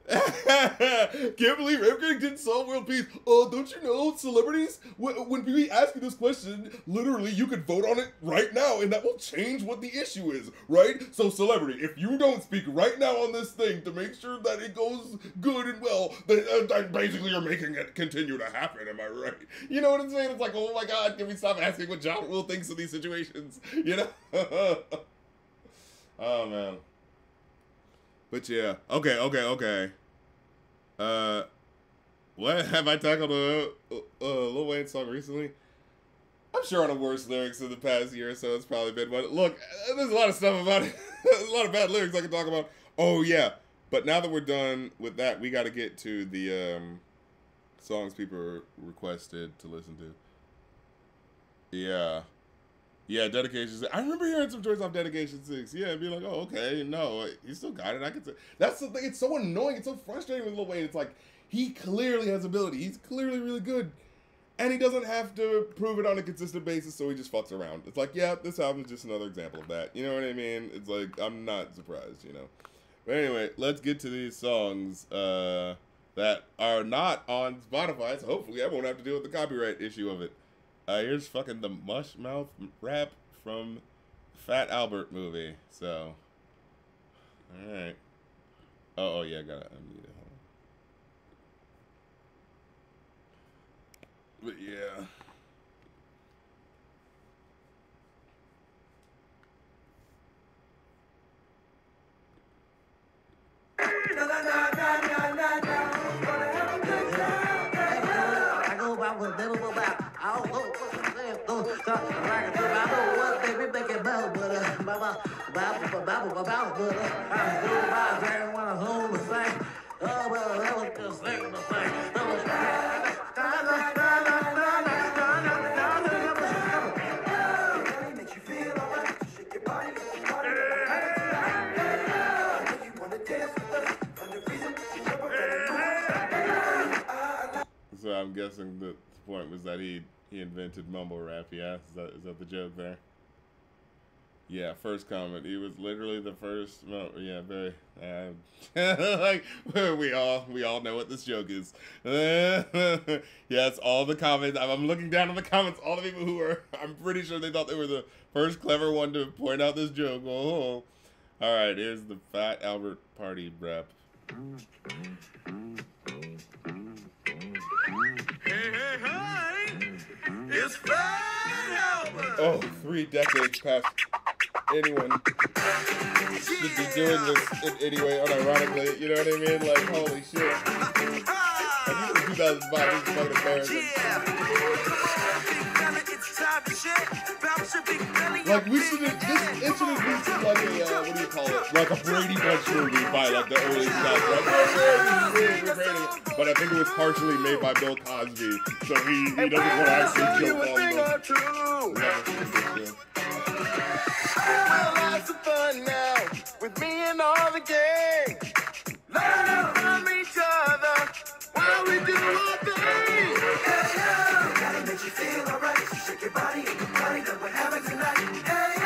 Can't believe Rap Critic didn't solve world peace. Don't you know, celebrities, when we ask you this question, literally you could vote on it right now and that will change what the issue is, right? So celebrity, if you don't speak right now on this thing to make sure that it goes good and well, then basically you're making it continue to happen, am I right? You know what I'm saying? It's like, oh my God, can we stop asking what John Will thinks of these situations, you know? Oh man. But yeah, okay. What have I tackled a Lil Wayne song recently? I'm sure on the worst lyrics of the past year or so, it's probably been one. Look, there's a lot of stuff about it. There's a lot of bad lyrics I can talk about. Oh yeah, But now that we're done with that, we got to get to the songs people requested to listen to. Yeah. Yeah, Dedication 6. I remember hearing some joints off Dedication 6. Yeah, and being like, oh, okay, no, he still got it. I can say. That's the thing. It's so annoying. It's so frustrating with Lil Wayne. It's like, he clearly has ability. He's clearly really good. And he doesn't have to prove it on a consistent basis, so he just fucks around. It's like, yeah, this album is just another example of that. You know what I mean? It's like, I'm not surprised, you know? But anyway, let's get to these songs that are not on Spotify, so hopefully I won't have to deal with the copyright issue of it. Here's fucking the Mush Mouth rap from Fat Albert movie. So, alright. Oh, yeah, I gotta unmute it. But yeah. So I'm guessing the point was that he invented mumble rap. Yeah, is that the joke there? Yeah, first comment. He was literally the first. Yeah, very. Like we all know what this joke is. Yes, all the comments. I'm looking down on the comments. All the people who are. I'm pretty sure they thought they were the first clever one to point out this joke. Oh. All right, here's the Fat Albert party rap. It's Fat Albert. Oh, 3 decades past anyone should be doing this anyway, unironically. You know what I mean? Like, holy shit. I think it was 2005. This is fucking embarrassing. Like, it should have been like a, what do you call it? Like a Brady Bunch movie by, like, the early 2000s. But I think it was partially made by Bill Cosby, so he doesn't want to actually joke on them. Well, lots of fun now, with me and all the gang. Learn from each other, while we do our thing. Gotta make you feel alright, shake your body and your body, that we're having tonight. Hey, I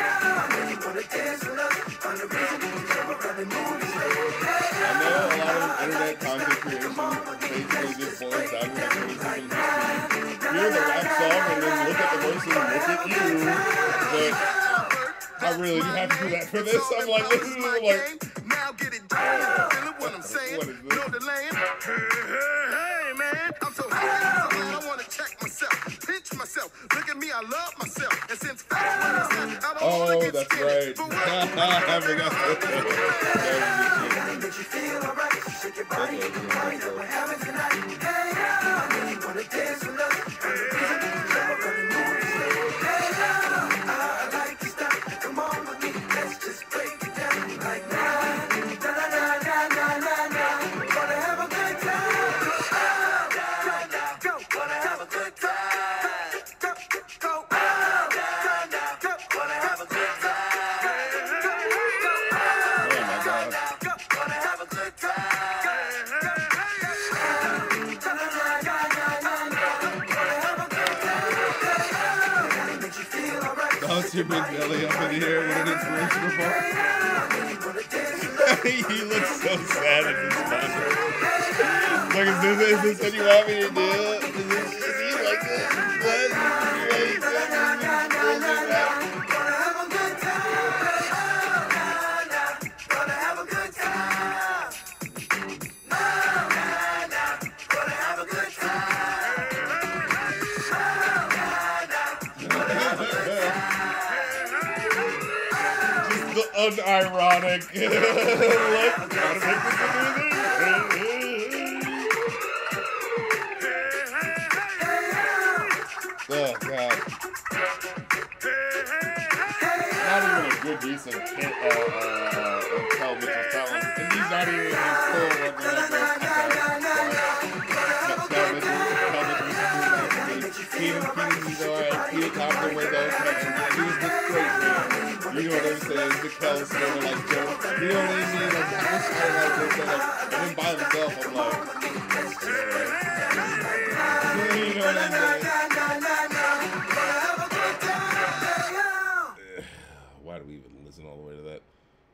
know you wanna dance with us, find a reason to jump around and move your feet. I know a lot of internet content creation basically just boils down to hear the rap song and then look at the verse and look at you. But I really do have to do that for this. I'm like, this is like. Now get it done. Feel what I'm saying? Know the lane? Hey, man. I'm so happy. I want to check myself, pinch myself. Look at me, I love myself. And since fast when I oh, that's right. I forgot that. Makes you feel alright. Shake your body, that we're having tonight. Hey, I know you wanna dance with us. I like your style. Come on with me, let's just break it down like na na na na na na na. Wanna have a good time? Go, wanna have a good time? Go, go, go, wanna have a good time? Oh my God. Wanna have a good time? Bounce your big belly up in the air with an inspirational part. He looks so sad at this time. Like, is this what you want me to do? Is he like this? Unironic look. Gotta make this a oh God. Not even a good use of Kel Mitchell's talent. And he's not even full he's alright. He accounts the way those he's the great man. You know what I'm saying? The Kel's sort of like Joe. You know what I mean? Like, I wish I like this. Like, and then by himself, I'm like, that's just right. You know what I mean? Why do we even listen all the way to that?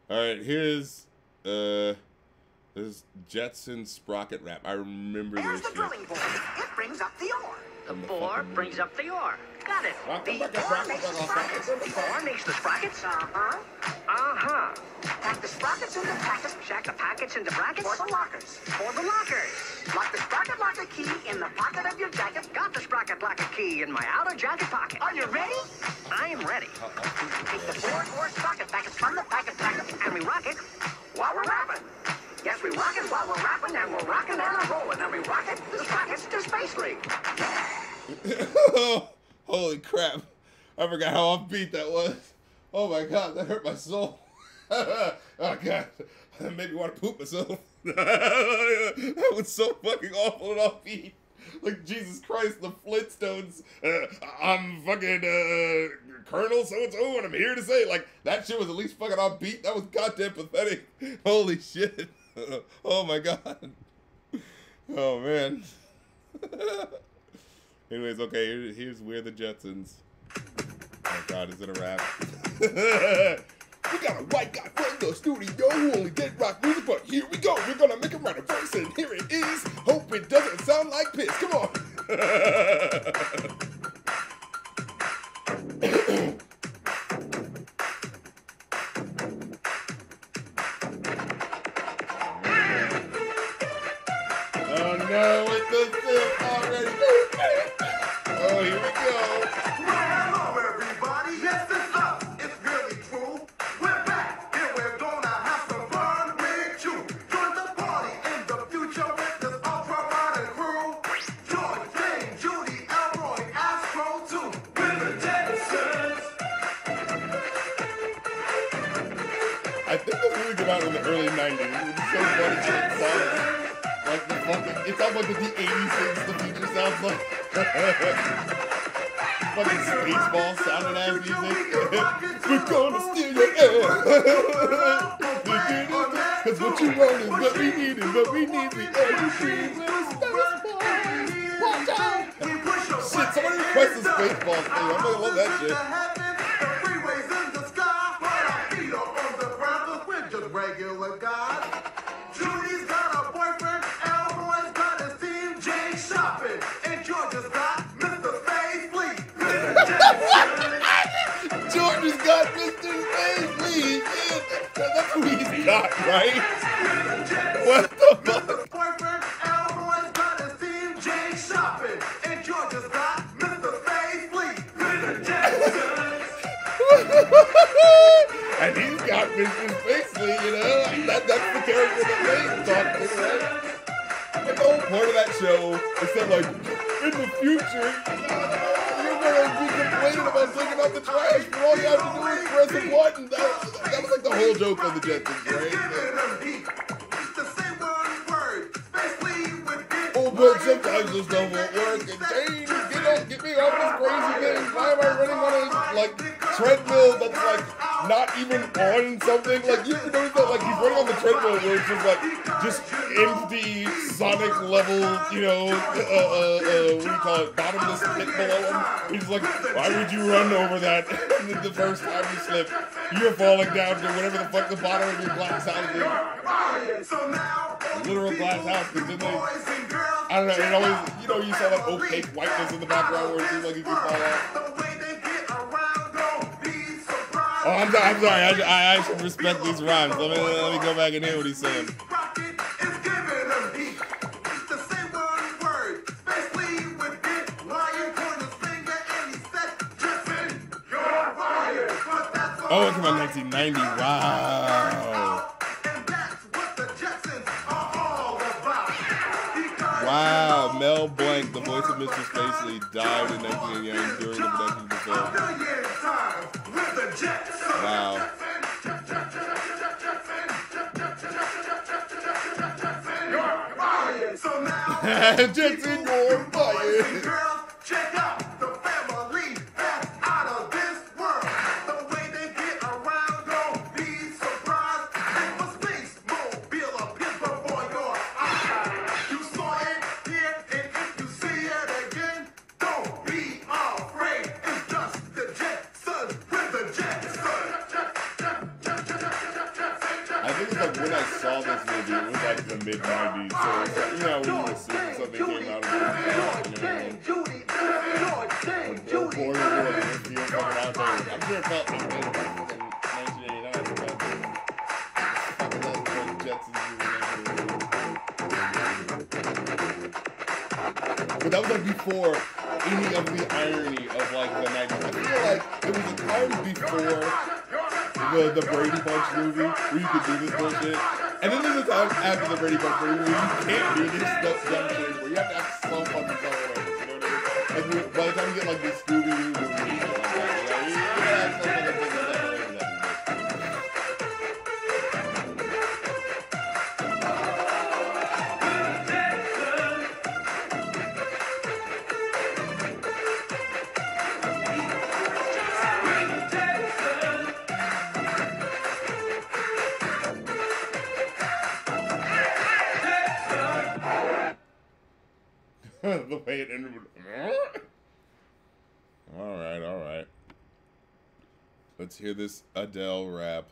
Alright, here's this Jetson Sprocket rap. I remember this shit. Drilling board. It brings up the ore. The bore brings up the ore. Got it. The ore makes the sprockets. The ore makes the sprockets? Uh-huh. Uh-huh. Pack the sprockets into packets. Shack the packets into brackets? For the lockers. For the lockers. Lock the sprocket locker key in the pocket of your jacket. Got the sprocket locker key in my outer jacket pocket. Are you ready? I am ready. Take the four ore sprocket packets from the packet. And we rock it. While we're rapping. Yes, we rock it while we're rapping, and we're rocking and we're rolling, and we rock it, the sprockets to Space League. Holy crap. I forgot how offbeat that was. Oh my god, that hurt my soul. Oh god, that made me want to poop myself. That was so fucking awful and offbeat. Like, Jesus Christ, the Flintstones. I'm fucking Colonel so-and-so, and I'm here to say, like, that shit was at least fucking offbeat. That was goddamn pathetic. Holy shit. Oh my god. Oh man. Anyways, okay, here's We're the Jetsons. Oh god, is it a rap? We got a white guy from the studio who only did rock music, but here we go. We're gonna make him write a verse, and here it is. Hope it doesn't sound like piss. Come on. Oh no, with the zip already. Oh, here we go. Hello, everybody. Yes, it's us. It's really true. We're back, and we're gonna have some fun with you. Join the party in the future with this ultra-modern crew. George, Jane, Judy, Elroy, Astro, too. We're the Jetsons. I think this movie came out in the early 90s. It was so funny to it sounds like the fucking, it sounds like what the 80s things the future sounds like. Fucking Spaceball sounded as music. We're gonna steal your air. Cause what you want is what we need, and what we need the air you breathe. Watch out! Shit, somebody request the Spaceball thing. I'm gonna love that shit. Regular guys. Judy's got a boyfriend, Elroy's got his team, Jane shopping, and George's got Mr. Space Fleet. George has got Mr. Space Fleet. Yeah, that's who he's got, right? What the fuck? Mr. Boyfriend, Elroy's got his team, Jane shopping, and George's got Mr. Space Fleet. And he's got Mr. Space Fleet, you know? That's the character that they talk to, right? And the whole point of that show is that, like, in the future, you're gonna be complaining about taking out the trash, but all you have to do is press a button. That was like the whole joke of the Jetsons, right? Oh, but sometimes this stuff won't work. And Jane, get me off this crazy thing. Why am I running on a, like, treadmill that's, like, not even on something? Like, you notice that, like, he's running on the treadmill where it's just, like, just empty Sonic level, you know, what do you call it, bottomless pit below him. He's like, why would you run over that the first time you slip? You're falling down to whatever the fuck the bottom of your glass house is. Literal glass house, because then they, I don't know, it always, you know, you saw that opaque whiteness in the background where it seems like you could fall off. Oh, I'm sorry. I should respect these rhymes. Let me go back and hear what he's saying. Oh, it came out in 1990. Wow. Wow, Mel Blanc, the voice of Mr. Spacely, died in 1989 during the production of the film. Wow. Jets in your fire. Girls, check out the family that's out of this world. The way they get around, don't be surprised. If a space mobile appears before your eyes, you saw it here, and if you see it again, don't be afraid. It's just the Jetsons with the Jetsons. I think it's like when I saw this movie, it was like the mid-90s. So it's like, you know, we were assuming something came out of it. You know what I mean? Or Winfield coming out there. I'm sure it felt like it was in 1989. But fucking love the Jetsons. But that was like before any of the irony of like the 90s. I feel like there was a time before the Brady Bunch movie where you could do this bullshit. And then there's a time after the Brady Bunch movie where you can't do this stuff dumb shit where you have to act so fucking someone else. You know what I mean? Like by the time you get like this Scooby-Doo movie and shit like that, you gotta act so fucking different that. The way it ended with, all right. Let's hear this Adele rap.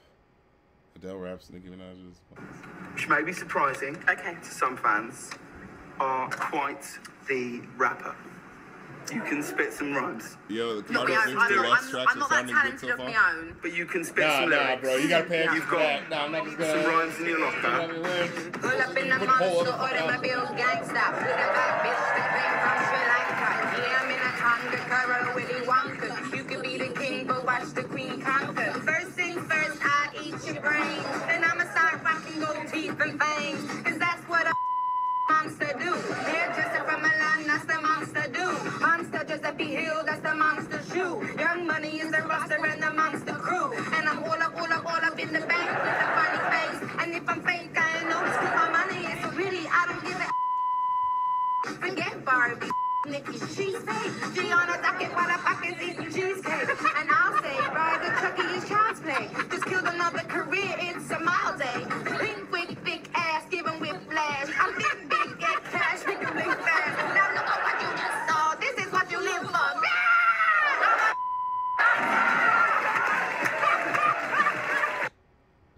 Adele raps Nicki Minaj's. Which may be surprising to some fans, are quite the rapper. You can spit some rhymes. Yo, the Not my Cardi own. B deluxe I'm tracks are not that sounding good talented so of my far. own. But you can spit Nah, some lyrics. bro, you gotta pay You've attention to got that. Nah, I'm not just gonna. some rhymes in your locker. Pull up in the monster, automobile gangsta. With a bad bitch that came from Sri Lanka. Yeah, I'm in a Tonga, Kara, Willy Wonka. You could be the king, but watch the queen conquer. First things first, I eat your brains. Then I'ma start rocking gold teeth and fangs. Cause that's what a monster do. Hairdresser from Milan, that's the monster do. Monster Giuseppe Hill, that's the monster shoe. Young Money is the roster and the monster crew. And I'm all up in the bank with a funny face. And if I'm fake, I ain't notice cause my money is so really, I don't give a forget Barbie. Nikki, she's fake. She on a docket while her pockets eating cheesecake. And I'll say, ride the Chucky is child's play. Just killed another career, it's a mild day. Pink with thick ass, giving whiplash. I'm big, get cash, make a big fast. Now look at what you just saw. This is what you live for.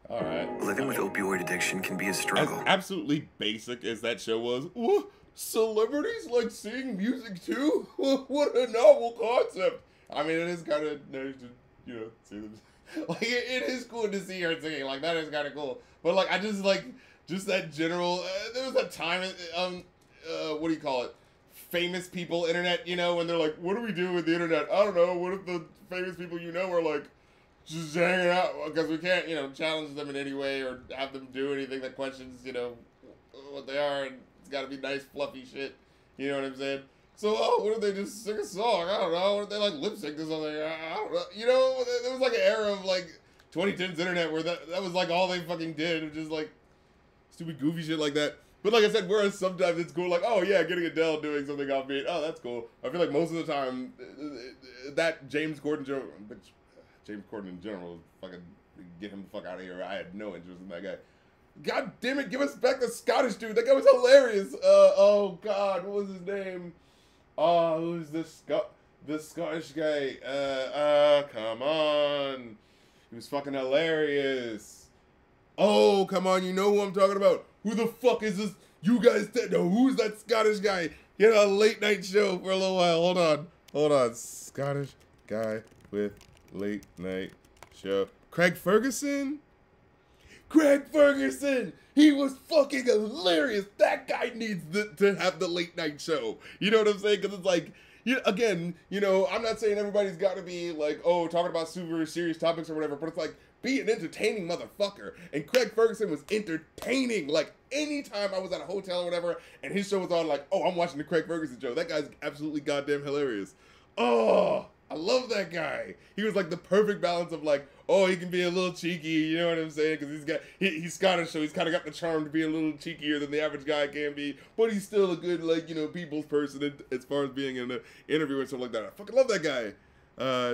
All right. Living with opioid addiction can be a As struggle. absolutely basic as that show was, celebrities like seeing music too? What a novel concept. I mean, it is kind of nice to, you know, see them. Like, it is cool to see her singing. Like, that is kind of cool. But, like, I just, like, just that general, there was a time, what do you call it? Famous people internet, you know, when they're like, what do we do with the internet? I don't know. What if the famous people you know are, like, just hanging out? Because we can't, you know, challenge them in any way or have them do anything that questions, you know, what they are. And it's got to be nice, fluffy shit. You know what I'm saying? So, what if they just sing a song? I don't know. What if they, like, lip sync to something? I don't know. You know, there was, like, an era of, like, 2010s internet where that was, like, all they fucking did. It was just, like, stupid, goofy shit like that. But like I said, whereas sometimes it's cool, like, oh, yeah, getting Adele doing something offbeat. Oh, that's cool. I feel like most of the time, that James Corden joke, which James Corden in general, fucking get him the fuck out of here. I had no interest in that guy. God damn it, give us back the Scottish dude. That guy was hilarious. Oh, God, what was his name? Oh, who's this Scottish guy? Come on. He was fucking hilarious. Oh, come on, you know who I'm talking about. Who the fuck is this? You guys know who's that Scottish guy? He had a late night show for a little while. Hold on. Scottish guy with late night show. Craig Ferguson? Craig Ferguson! He was fucking hilarious. That guy needs to have the late night show. You know what I'm saying? Because it's like, again, you know, I'm not saying everybody's got to be like, oh, talking about super serious topics or whatever, but it's like, be an entertaining motherfucker. And Craig Ferguson was entertaining. Like, anytime I was at a hotel or whatever, and his show was on, like, oh, I'm watching the Craig Ferguson show. That guy's absolutely goddamn hilarious. Oh, I love that guy. He was like the perfect balance of like, oh, he can be a little cheeky, you know what I'm saying? Because he's Scottish, so he's kind of got the charm to be a little cheekier than the average guy can be. But he's still a good, like, you know, people's person as far as being in an interview and stuff like that. I fucking love that guy.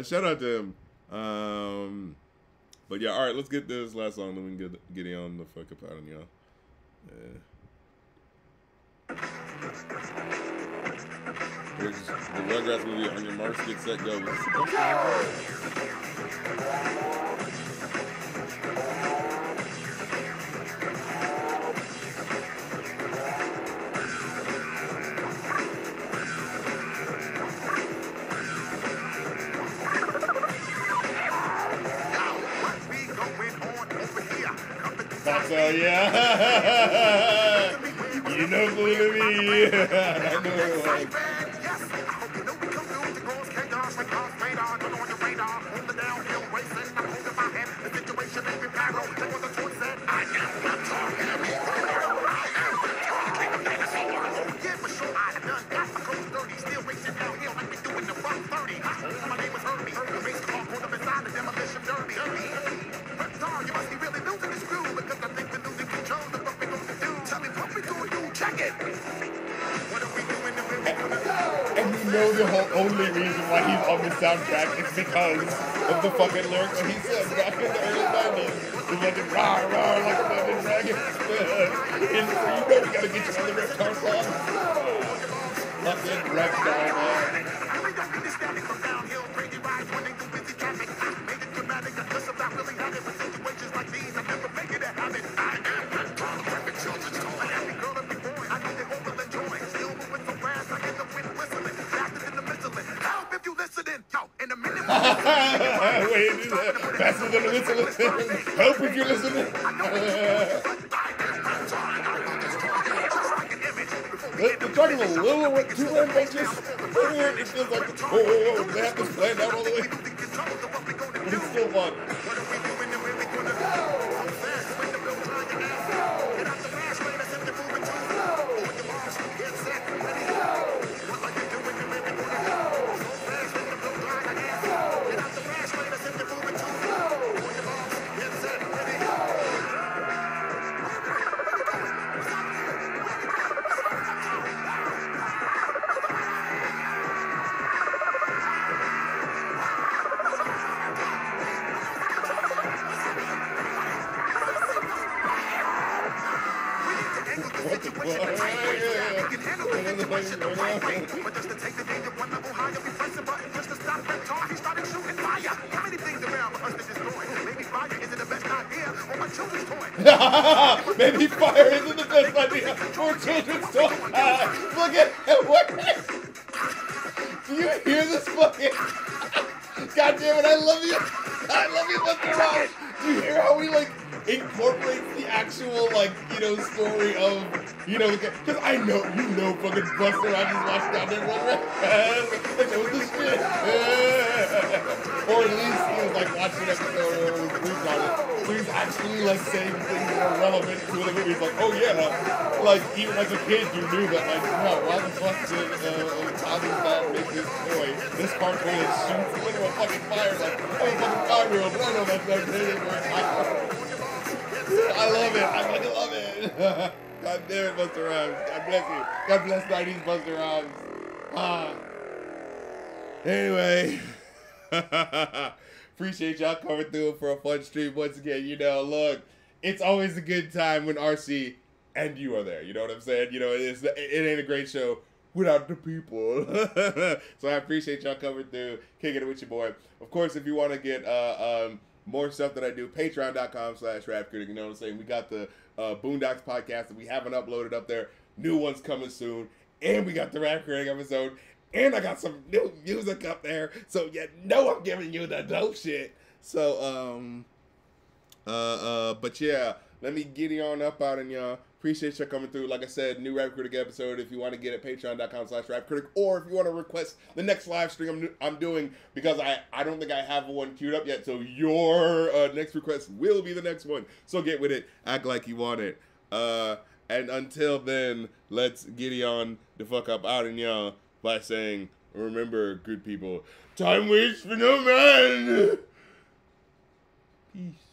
Shout out to him. But yeah, all right, let's get this last song, then we can get on the fuck up out of y'all. Here's the Rugrats movie. On your marks, get set, go. So yeah, you know fooling me. I know it was. The whole only reason why he's on the soundtrack is because of the fucking lyrics that he said back in the early 90s. The fucking rah rah like a fucking dragon. And so you know we gotta get you on the Reptar song. Fucking Reptar, man. Wait, faster than the whistle. Help if you're listening. The track is a little too rambunctious. It feels like, oh, they have this planned out all the way. But it's still fun. Maybe fire isn't the best idea for children's toy. Look at what? Do you hear this fucking? God damn it! I love you, Busta Rhymes. Do you hear how he like incorporates the actual like story of because I know fucking Busta Rhymes is watching down there Rugrats. Like that was the shit. Or at least he was like watching an episode or was briefed on it. So he's actually like saying things that are relevant to the movie. He's like, oh yeah, like even as a kid you knew that like, no, why the fuck did Tommy's dad make this toy? This car toy that shoots into a fucking fire like I'm a fucking 5-year-old, but I know that's not good for a child. I love it. I fucking love it. God damn it, Busta Rhymes. God bless you. God bless 90s Busta Rhymes. Anyway. Appreciate y'all coming through for a fun stream once again. Look, it's always a good time when RC and you are there. You know what I'm saying? It ain't a great show without the people. So I appreciate y'all coming through, kicking it with your boy. Of course, if you want to get more stuff that I do, patreon.com/rapcritic. You know what I'm saying? We got the Boondocks podcast that we haven't uploaded up there. New ones coming soon. And we got the Rap Critic episode. And I got some new music up there. So I'm giving you the dope shit. So, but yeah, let me get you on up out and y'all. Appreciate you coming through. Like I said, new Rap Critic episode. If you want to get it, patreon.com/rapcritic. Or if you want to request the next live stream I'm doing, because I don't think I have one queued up yet. So your next request will be the next one. So get with it. Act like you want it. And until then, let's get you on the fuck up out and y'all by saying Remember, good people, time waits for no man. Peace.